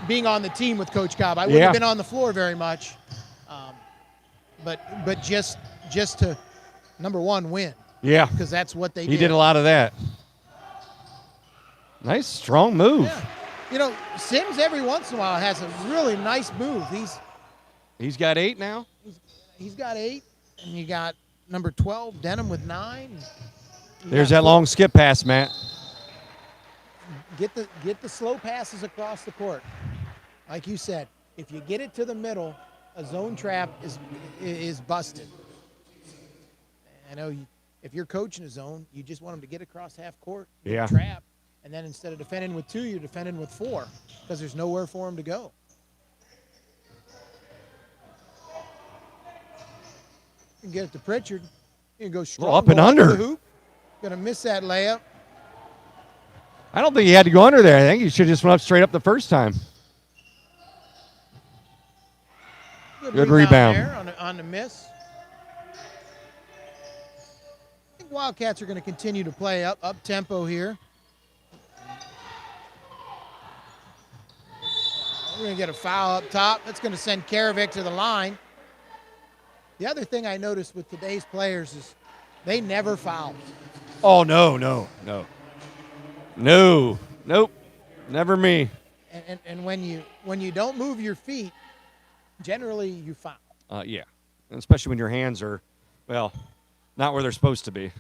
being on the team with Coach Cobb. I wouldn't have been on the floor very much, but just to, number one, win. Yeah, because that's what they did. He did a lot of that. Nice, strong move. Yeah. Sims every once in a while has a really nice move. He's got 8 now. He's got 8, and you got number 12 Denham with 9. There's that long skip pass, Matt. Get the slow passes across the court. Like you said, if you get it to the middle, a zone trap is busted. I know if you're coaching a zone, you just want them to get across half court, trap, and then instead of defending with 2, you're defending with 4, because there's nowhere for them to go. You can get it to Pritchard. You can go strong. Up and under. The hoop. Gonna miss that layup. I don't think he had to go under there. I think he should have just went up straight up the first time. Good rebound. There on the miss. I think Wildcats are going to continue to play up tempo here. We're going to get a foul up top. That's going to send Karavic to the line. The other thing I noticed with today's players is they never foul. Oh, no. Nope. Never me. And when you don't move your feet, generally you foul. Yeah. And especially when your hands are, not where they're supposed to be.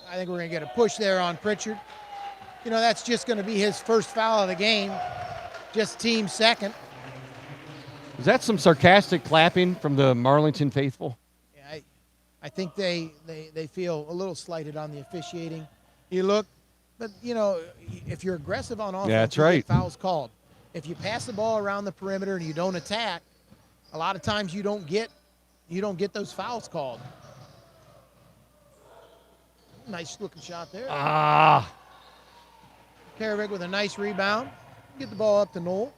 I think we're going to get a push there on Pritchard. That's just going to be his first foul of the game. Just team second. Is that some sarcastic clapping from the Marlington faithful? Yeah, I think they feel a little slighted on the officiating. You look, but, if you're aggressive on offense, that's right. Fouls called. If you pass the ball around the perimeter and you don't attack, a lot of times you don't get those fouls called. Nice looking shot there. Karavic with a nice rebound. Get the ball up to Knoll.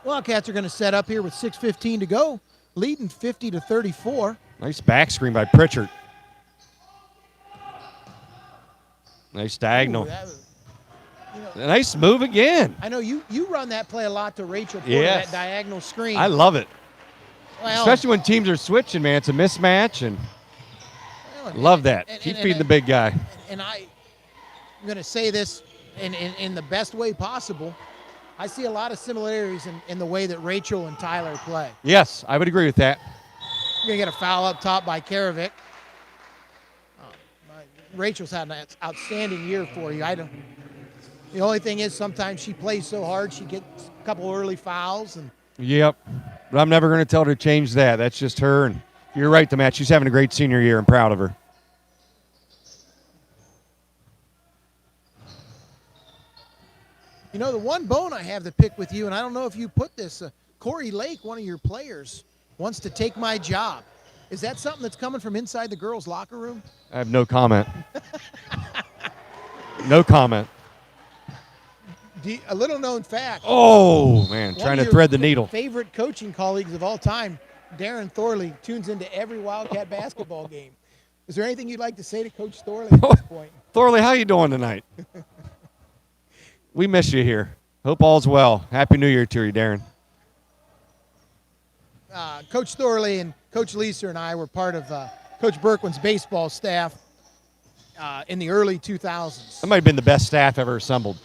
Wildcats are going to set up here with 6:15 to go, leading 50-34. Nice back screen by Pritchard. Nice diagonal. Ooh, that was, Nice move again. I know you run that play a lot to Rachel Porter, Yes. that diagonal screen. I love it. Well, Especially when teams are switching, man. It's a mismatch, and love that. Keep feeding the big guy. And I'm going to say this in the best way possible. I see a lot of similarities in the way that Rachel and Tyler play. Yes, I would agree with that. You're going to get a foul up top by Karavic. Rachel's had an outstanding year for you. The only thing is sometimes she plays so hard she gets a couple early fouls. Yep. But I'm never going to tell her to change that. That's just her. And you're right, Matt. She's having a great senior year. I'm proud of her. The one bone I have to pick with you, and I don't know if you put this, Corey Lake, one of your players, wants to take my job. Is that something that's coming from inside the girls' locker room? I have no comment. No comment. A little known fact. Oh, man, trying to thread the needle. Favorite coaching colleagues of all time, Darren Thorley, tunes into every Wildcat basketball game. Is there anything you'd like to say to Coach Thorley at this point? Thorley, how you doing tonight? We miss you here. Hope all's well. Happy New Year to you, Darren. Coach Thorley and Coach Leeser and I were part of Coach Berkwin's baseball staff in the early 2000s. That might have been the best staff ever assembled.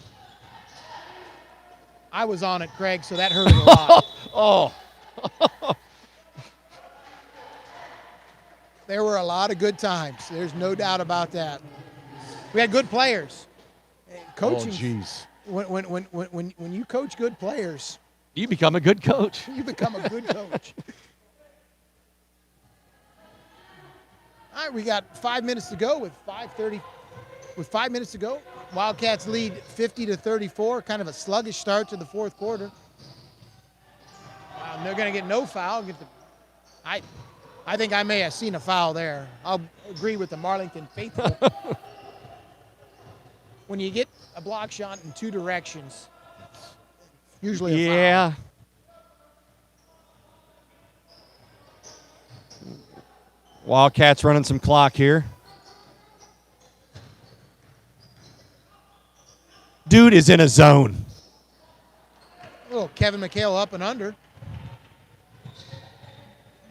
I was on it, Craig, so that hurt a lot. Oh. There were a lot of good times. There's no doubt about that. We had good players. Coaching. Oh, jeez. When you coach good players, you become a good coach. You become a good coach. All right, we got 5 minutes to go with 5:30. With 5 minutes to go, Wildcats lead 50-34. Kind of a sluggish start to the fourth quarter. They're going to get no foul. I think I may have seen a foul there. I'll agree with the Marlington faithful. When you get a block shot in two directions, usually a foul. Yeah. Wildcats running some clock here. Dude is in a zone. Oh, Kevin McHale up and under.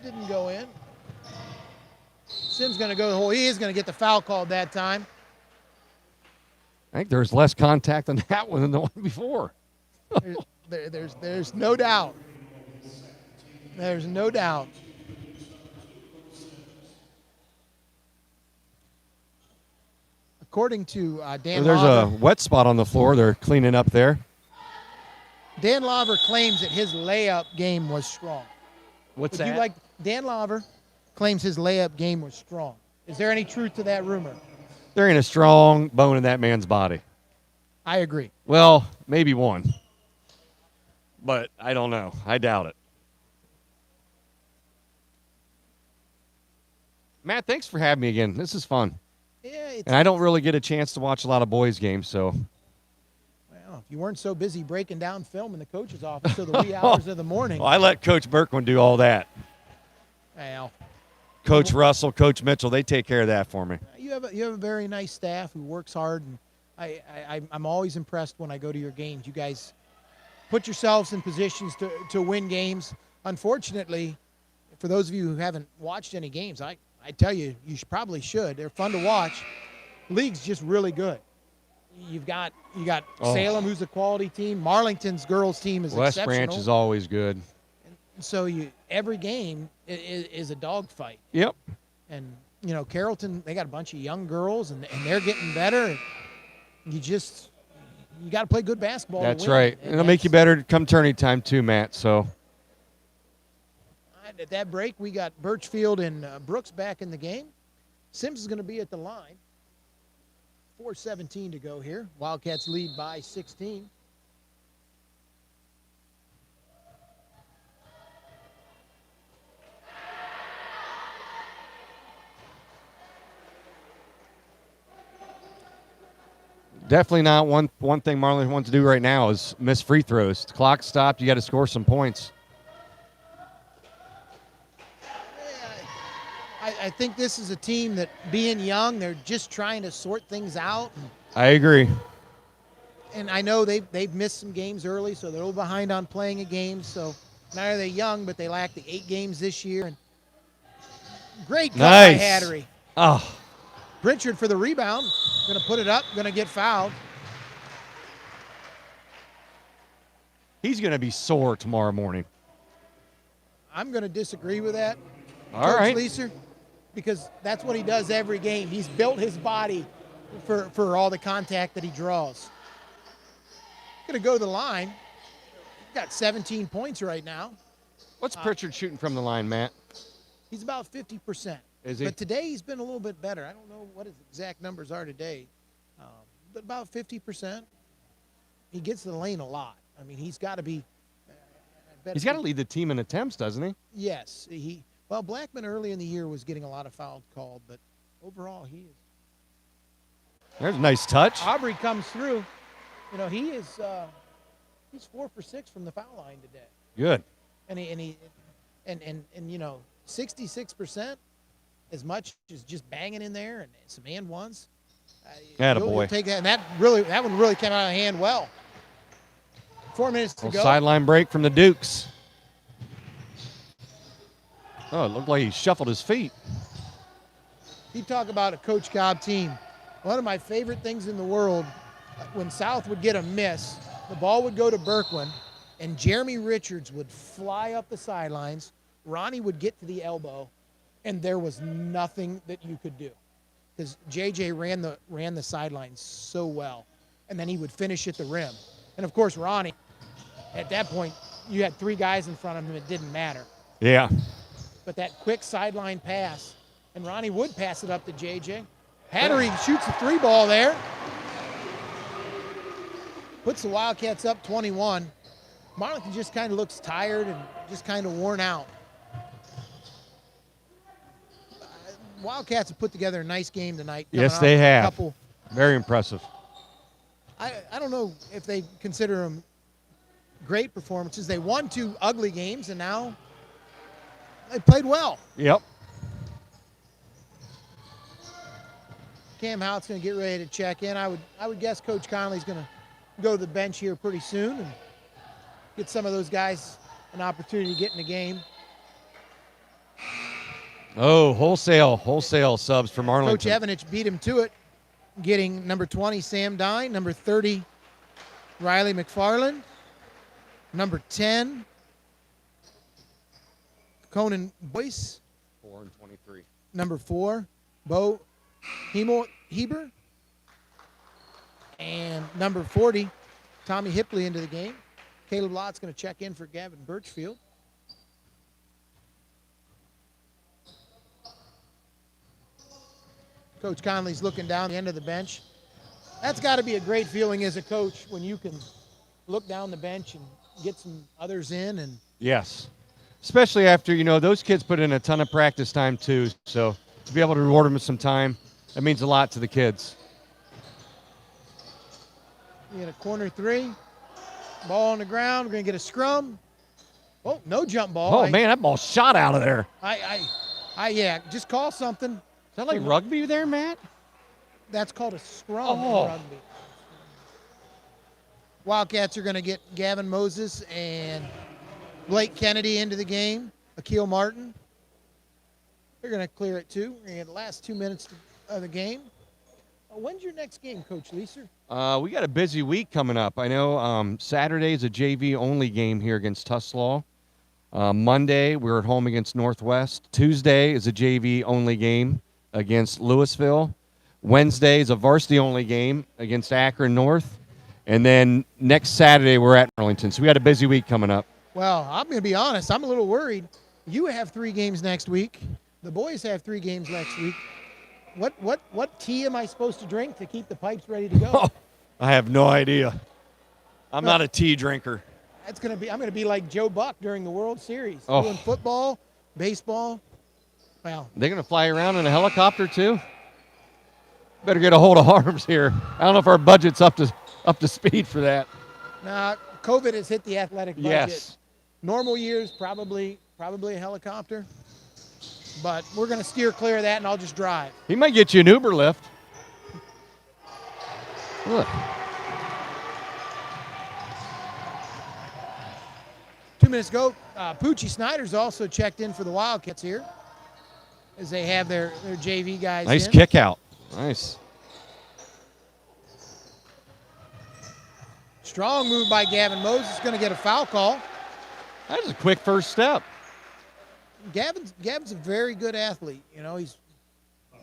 Didn't go in. Sim's going to go to the hole. He is going to get the foul called that time. I think there's less contact on that one than the one before. There's no doubt. There's no doubt. According to Dan There's Lawver, a wet spot on the floor. They're cleaning up there. Dan Lawver claims that his layup game was strong. What's that? Dan Lawver claims his layup game was strong. Is there any truth to that rumor? There ain't a strong bone in that man's body. I agree. Well, maybe one. But I don't know. I doubt it. Matt, thanks for having me again. This is fun. Yeah, and I don't really get a chance to watch a lot of boys' games, so. Well, if you weren't so busy breaking down film in the coach's office till the wee hours of the morning. Well, I let Coach Berkwin do all that. Well, Coach Russell, Coach Mitchell, they take care of that for me. You have a very nice staff who works hard, and I'm always impressed when I go to your games. You guys put yourselves in positions to win games. Unfortunately, for those of you who haven't watched any games, I tell you, probably should. They're fun to watch. League's just really good. You got Salem, who's a quality team. Marlington's girls team is West exceptional. Branch is always good. And so every game is a dogfight. Yep. And Carrollton, they got a bunch of young girls, and they're getting better. You got to play good basketball. That's to win. right. And it'll make you better come tourney time too, Matt. So. At that break, we got Birchfield and Brooks back in the game. Sims is going to be at the line. 4:17 to go here. Wildcats lead by 16. Definitely not one thing Marlon wants to do right now is miss free throws. The clock stopped. You got to score some points. I think this is a team that, being young, they're just trying to sort things out. I agree. And I know they've missed some games early, so they're a little behind on playing a game. So not are they young, but they lack the 8 games this year. And great cut by Nice. Hattery. Oh, Pritchard for the rebound. Going to put it up. Going to get fouled. he's going to be sore tomorrow morning. I'm going to disagree with that, All Coach right. Leeser, because that's what he does every game. He's built his body for all the contact that he draws. Going to go to the line. He's got 17 points right now. What's Pritchard shooting from the line, Matt? He's about 50%. Is he? But today he's been a little bit better. I don't know what his exact numbers are today, but about 50%. He gets to the lane a lot. I mean, he's got to be. He's got to lead the team in attempts, doesn't he? Yes, well, Blackman early in the year was getting a lot of fouls called, but overall he is. There's a nice touch. Aubrey comes through. You know, he's 4 for 6 from the foul line today. Good. And you know, 66%, as much as just banging in there and some and ones. Attaboy. You'll take that, and that one really came out of hand well. 4 minutes to go. Sideline break from the Dukes. Oh, it looked like he shuffled his feet. You talk about a Coach Cobb team. One of my favorite things in the world, when South would get a miss, the ball would go to Berkwin, and Jeremy Richards would fly up the sidelines. Ronnie would get to the elbow, and there was nothing that you could do, because JJ ran the sidelines so well, and then he would finish at the rim. And of course, Ronnie, at that point, you had 3 guys in front of him. It didn't matter. Yeah. But that quick sideline pass, and Ronnie would pass it up to JJ. Hattery shoots a 3 ball there. Puts the Wildcats up 21. Marlington just kind of looks tired and just kind of worn out. Wildcats have put together a nice game tonight. Yes, they have. Couple, Very impressive. I don't know if they consider them great performances. They won 2 ugly games, and now they played well. Yep. Cam Houtt's going to get ready to check in. I would guess Coach Conley's going to go to the bench here pretty soon and get some of those guys an opportunity to get in the game. Oh, wholesale subs for Marlington. Coach Evanich beat him to it, getting number 20, Sam Dine, number 30, Riley McFarland, number 10, Conan Boyce, 4 and 23. number 4, Bo Heber, and number 40, Tommy Hipley into the game. Caleb Lott's going to check in for Gavin Birchfield. Coach Conley's looking down the end of the bench. That's got to be a great feeling as a coach when you can look down the bench and get some others in. And Yes. Especially after, those kids put in a ton of practice time too. So to be able to reward them with some time, that means a lot to the kids. we get a corner 3. Ball on the ground. We're going to get a scrum. Oh, no jump ball. Oh, man, that ball shot out of there. Yeah, just call something. Is that like rugby there, Matt? That's called a scrum in rugby. Wildcats are going to get Gavin Moses and Blake Kennedy into the game. Akil Martin. They're going to clear it too. We're going to get the last 2 minutes of the game. When's your next game, Coach Leeser? We got a busy week coming up. I know Saturday is a JV-only game here against Tuslaw. Monday, we're at home against Northwest. Tuesday is a JV-only game against Louisville. Wednesday is a varsity-only game against Akron North. And then next Saturday, we're at Marlington. So we got a busy week coming up. Well, I'm going to be honest. I'm a little worried. You have 3 games next week. The boys have 3 games next week. What tea am I supposed to drink to keep the pipes ready to go? Oh, I have no idea. I'm not a tea drinker. I'm going to be like Joe Buck during the World Series. Oh. Doing football, baseball. Well, They're going to fly around in a helicopter too? Better get a hold of arms here. I don't know if our budget's up to speed for that. nah, COVID has hit the athletic budget. Yes. Normal years, probably a helicopter. But we're going to steer clear of that, and I'll just drive. He might get you an Uber lift. Look. 2 minutes ago, Poochie Snyder's also checked in for the Wildcats here as they have their JV guys Nice in. kick out. Nice. Strong move by Gavin Moses. Going to get a foul call. That was a quick first step. Gavin's a very good athlete. You know, he's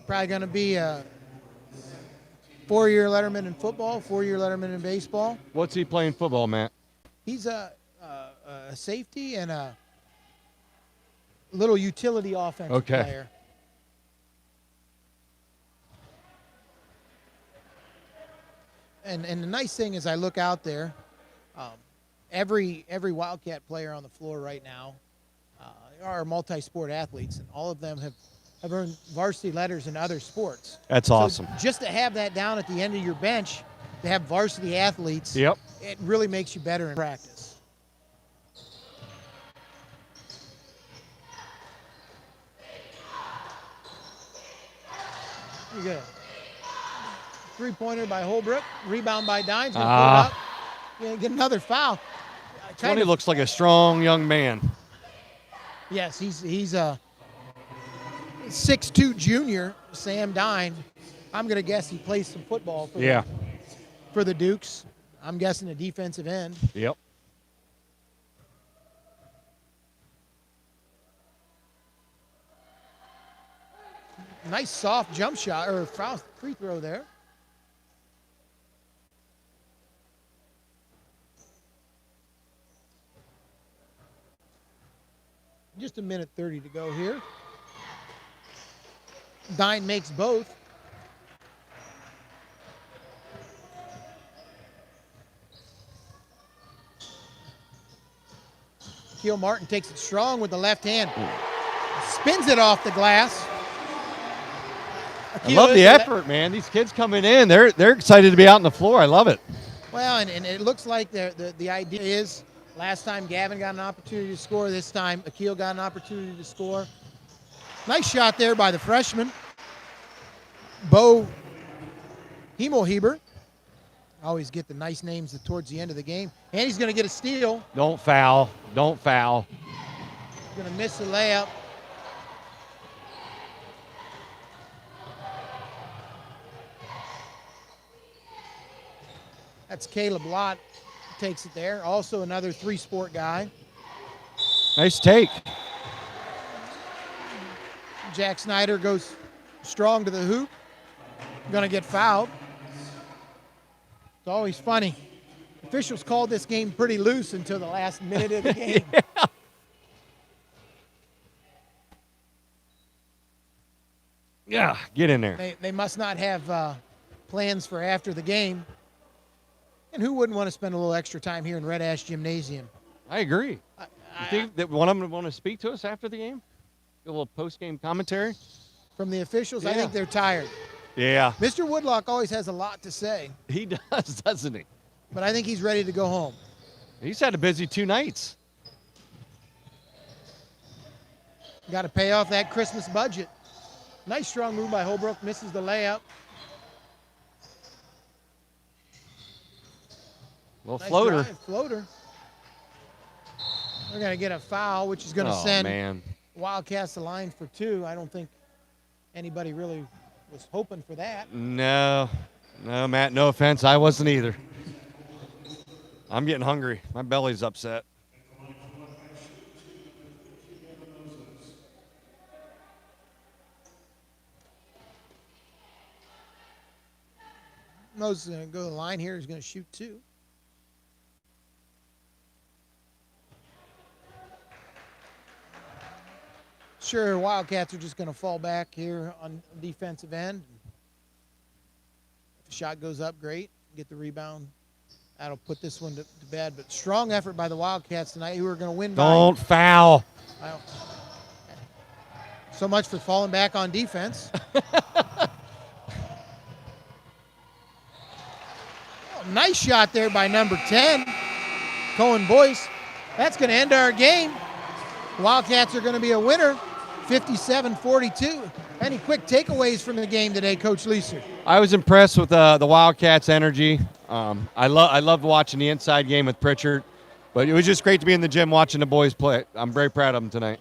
probably going to be a 4-year letterman in football, 4-year letterman in baseball. What's he playing football, Matt? He's a safety and a little utility offensive player. And the nice thing is I look out there, every Wildcat player on the floor right now are multi-sport athletes, and all of them have earned varsity letters in other sports. That's awesome. Just to have that down at the end of your bench, to have varsity athletes, Yep. It really makes you better in practice. You get a three-pointer by Holbrook, rebound by Dines, gonna put it up. Yeah, get another foul. 20 looks like a strong young man. Yes, he's a 6'2" junior, Sam Dine. I'm gonna guess he plays some football for the Dukes. I'm guessing a defensive end. Yep. Nice soft jump shot or foul free throw there. Just a minute 30 to go here. Dine makes both. Keel Martin takes it strong with the left hand. Spins it off the glass. I love the effort, man. These kids coming in, they're excited to be out on the floor. I love it. Well, and it looks like the idea is last time Gavin got an opportunity to score. This time Akil got an opportunity to score. Nice shot there by the freshman, Bo Hemelheber. Always get the nice names towards the end of the game. And he's going to get a steal. Don't foul. Don't foul. Going to miss the layup. That's Caleb Lott takes it there. Also another three-sport guy. Nice take. Jack Snyder goes strong to the hoop. Going to get fouled. It's always funny. Officials called this game pretty loose until the last minute of the game. Yeah, get in there. They must not have plans for after the game. And who wouldn't want to spend a little extra time here in Red Ash Gymnasium? I agree. You think that one of them would want to speak to us after the game? A little post-game commentary? From the officials, Yeah. I think they're tired. Yeah. Mr. Woodlock always has a lot to say, He does, doesn't he? but I think he's ready to go home. He's had a busy 2 nights. Got to pay off that Christmas budget. Nice strong move by Holbrook, misses the layup. Well, Nice floater. drive, floater. We're going to get a foul, which is going to Oh, send man. Wildcats the line for 2. I don't think anybody really was hoping for that. No, Matt, no offense. I wasn't either. I'm getting hungry. My belly's upset. Moses is going to go to the line here. He's going to shoot 2. Sure, Wildcats are just going to fall back here on defensive end. If the shot goes up, great. Get the rebound. That'll put this one to bed. But strong effort by the Wildcats tonight, who are going to win by. Don't foul. So much for falling back on defense. Nice shot there by number 10, Cohen Boyce. That's going to end our game. Wildcats are going to be a winner, 57-42. Any quick takeaways from the game today, Coach Leeser? I was impressed with the Wildcats' energy. I loved watching the inside game with Pritchard, but it was just great to be in the gym watching the boys play. I'm very proud of them tonight.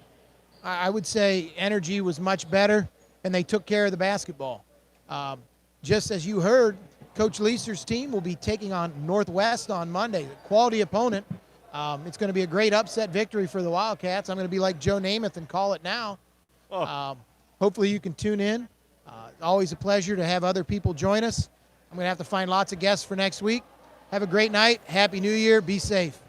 I would say energy was much better, and they took care of the basketball. Just as you heard, Coach Leeser's team will be taking on Northwest on Monday, a quality opponent. It's going to be a great upset victory for the Wildcats. I'm going to be like Joe Namath and call it now. Hopefully you can tune in. Always a pleasure to have other people join us. I'm going to have to find lots of guests for next week. Have a great night. Happy New Year. Be safe.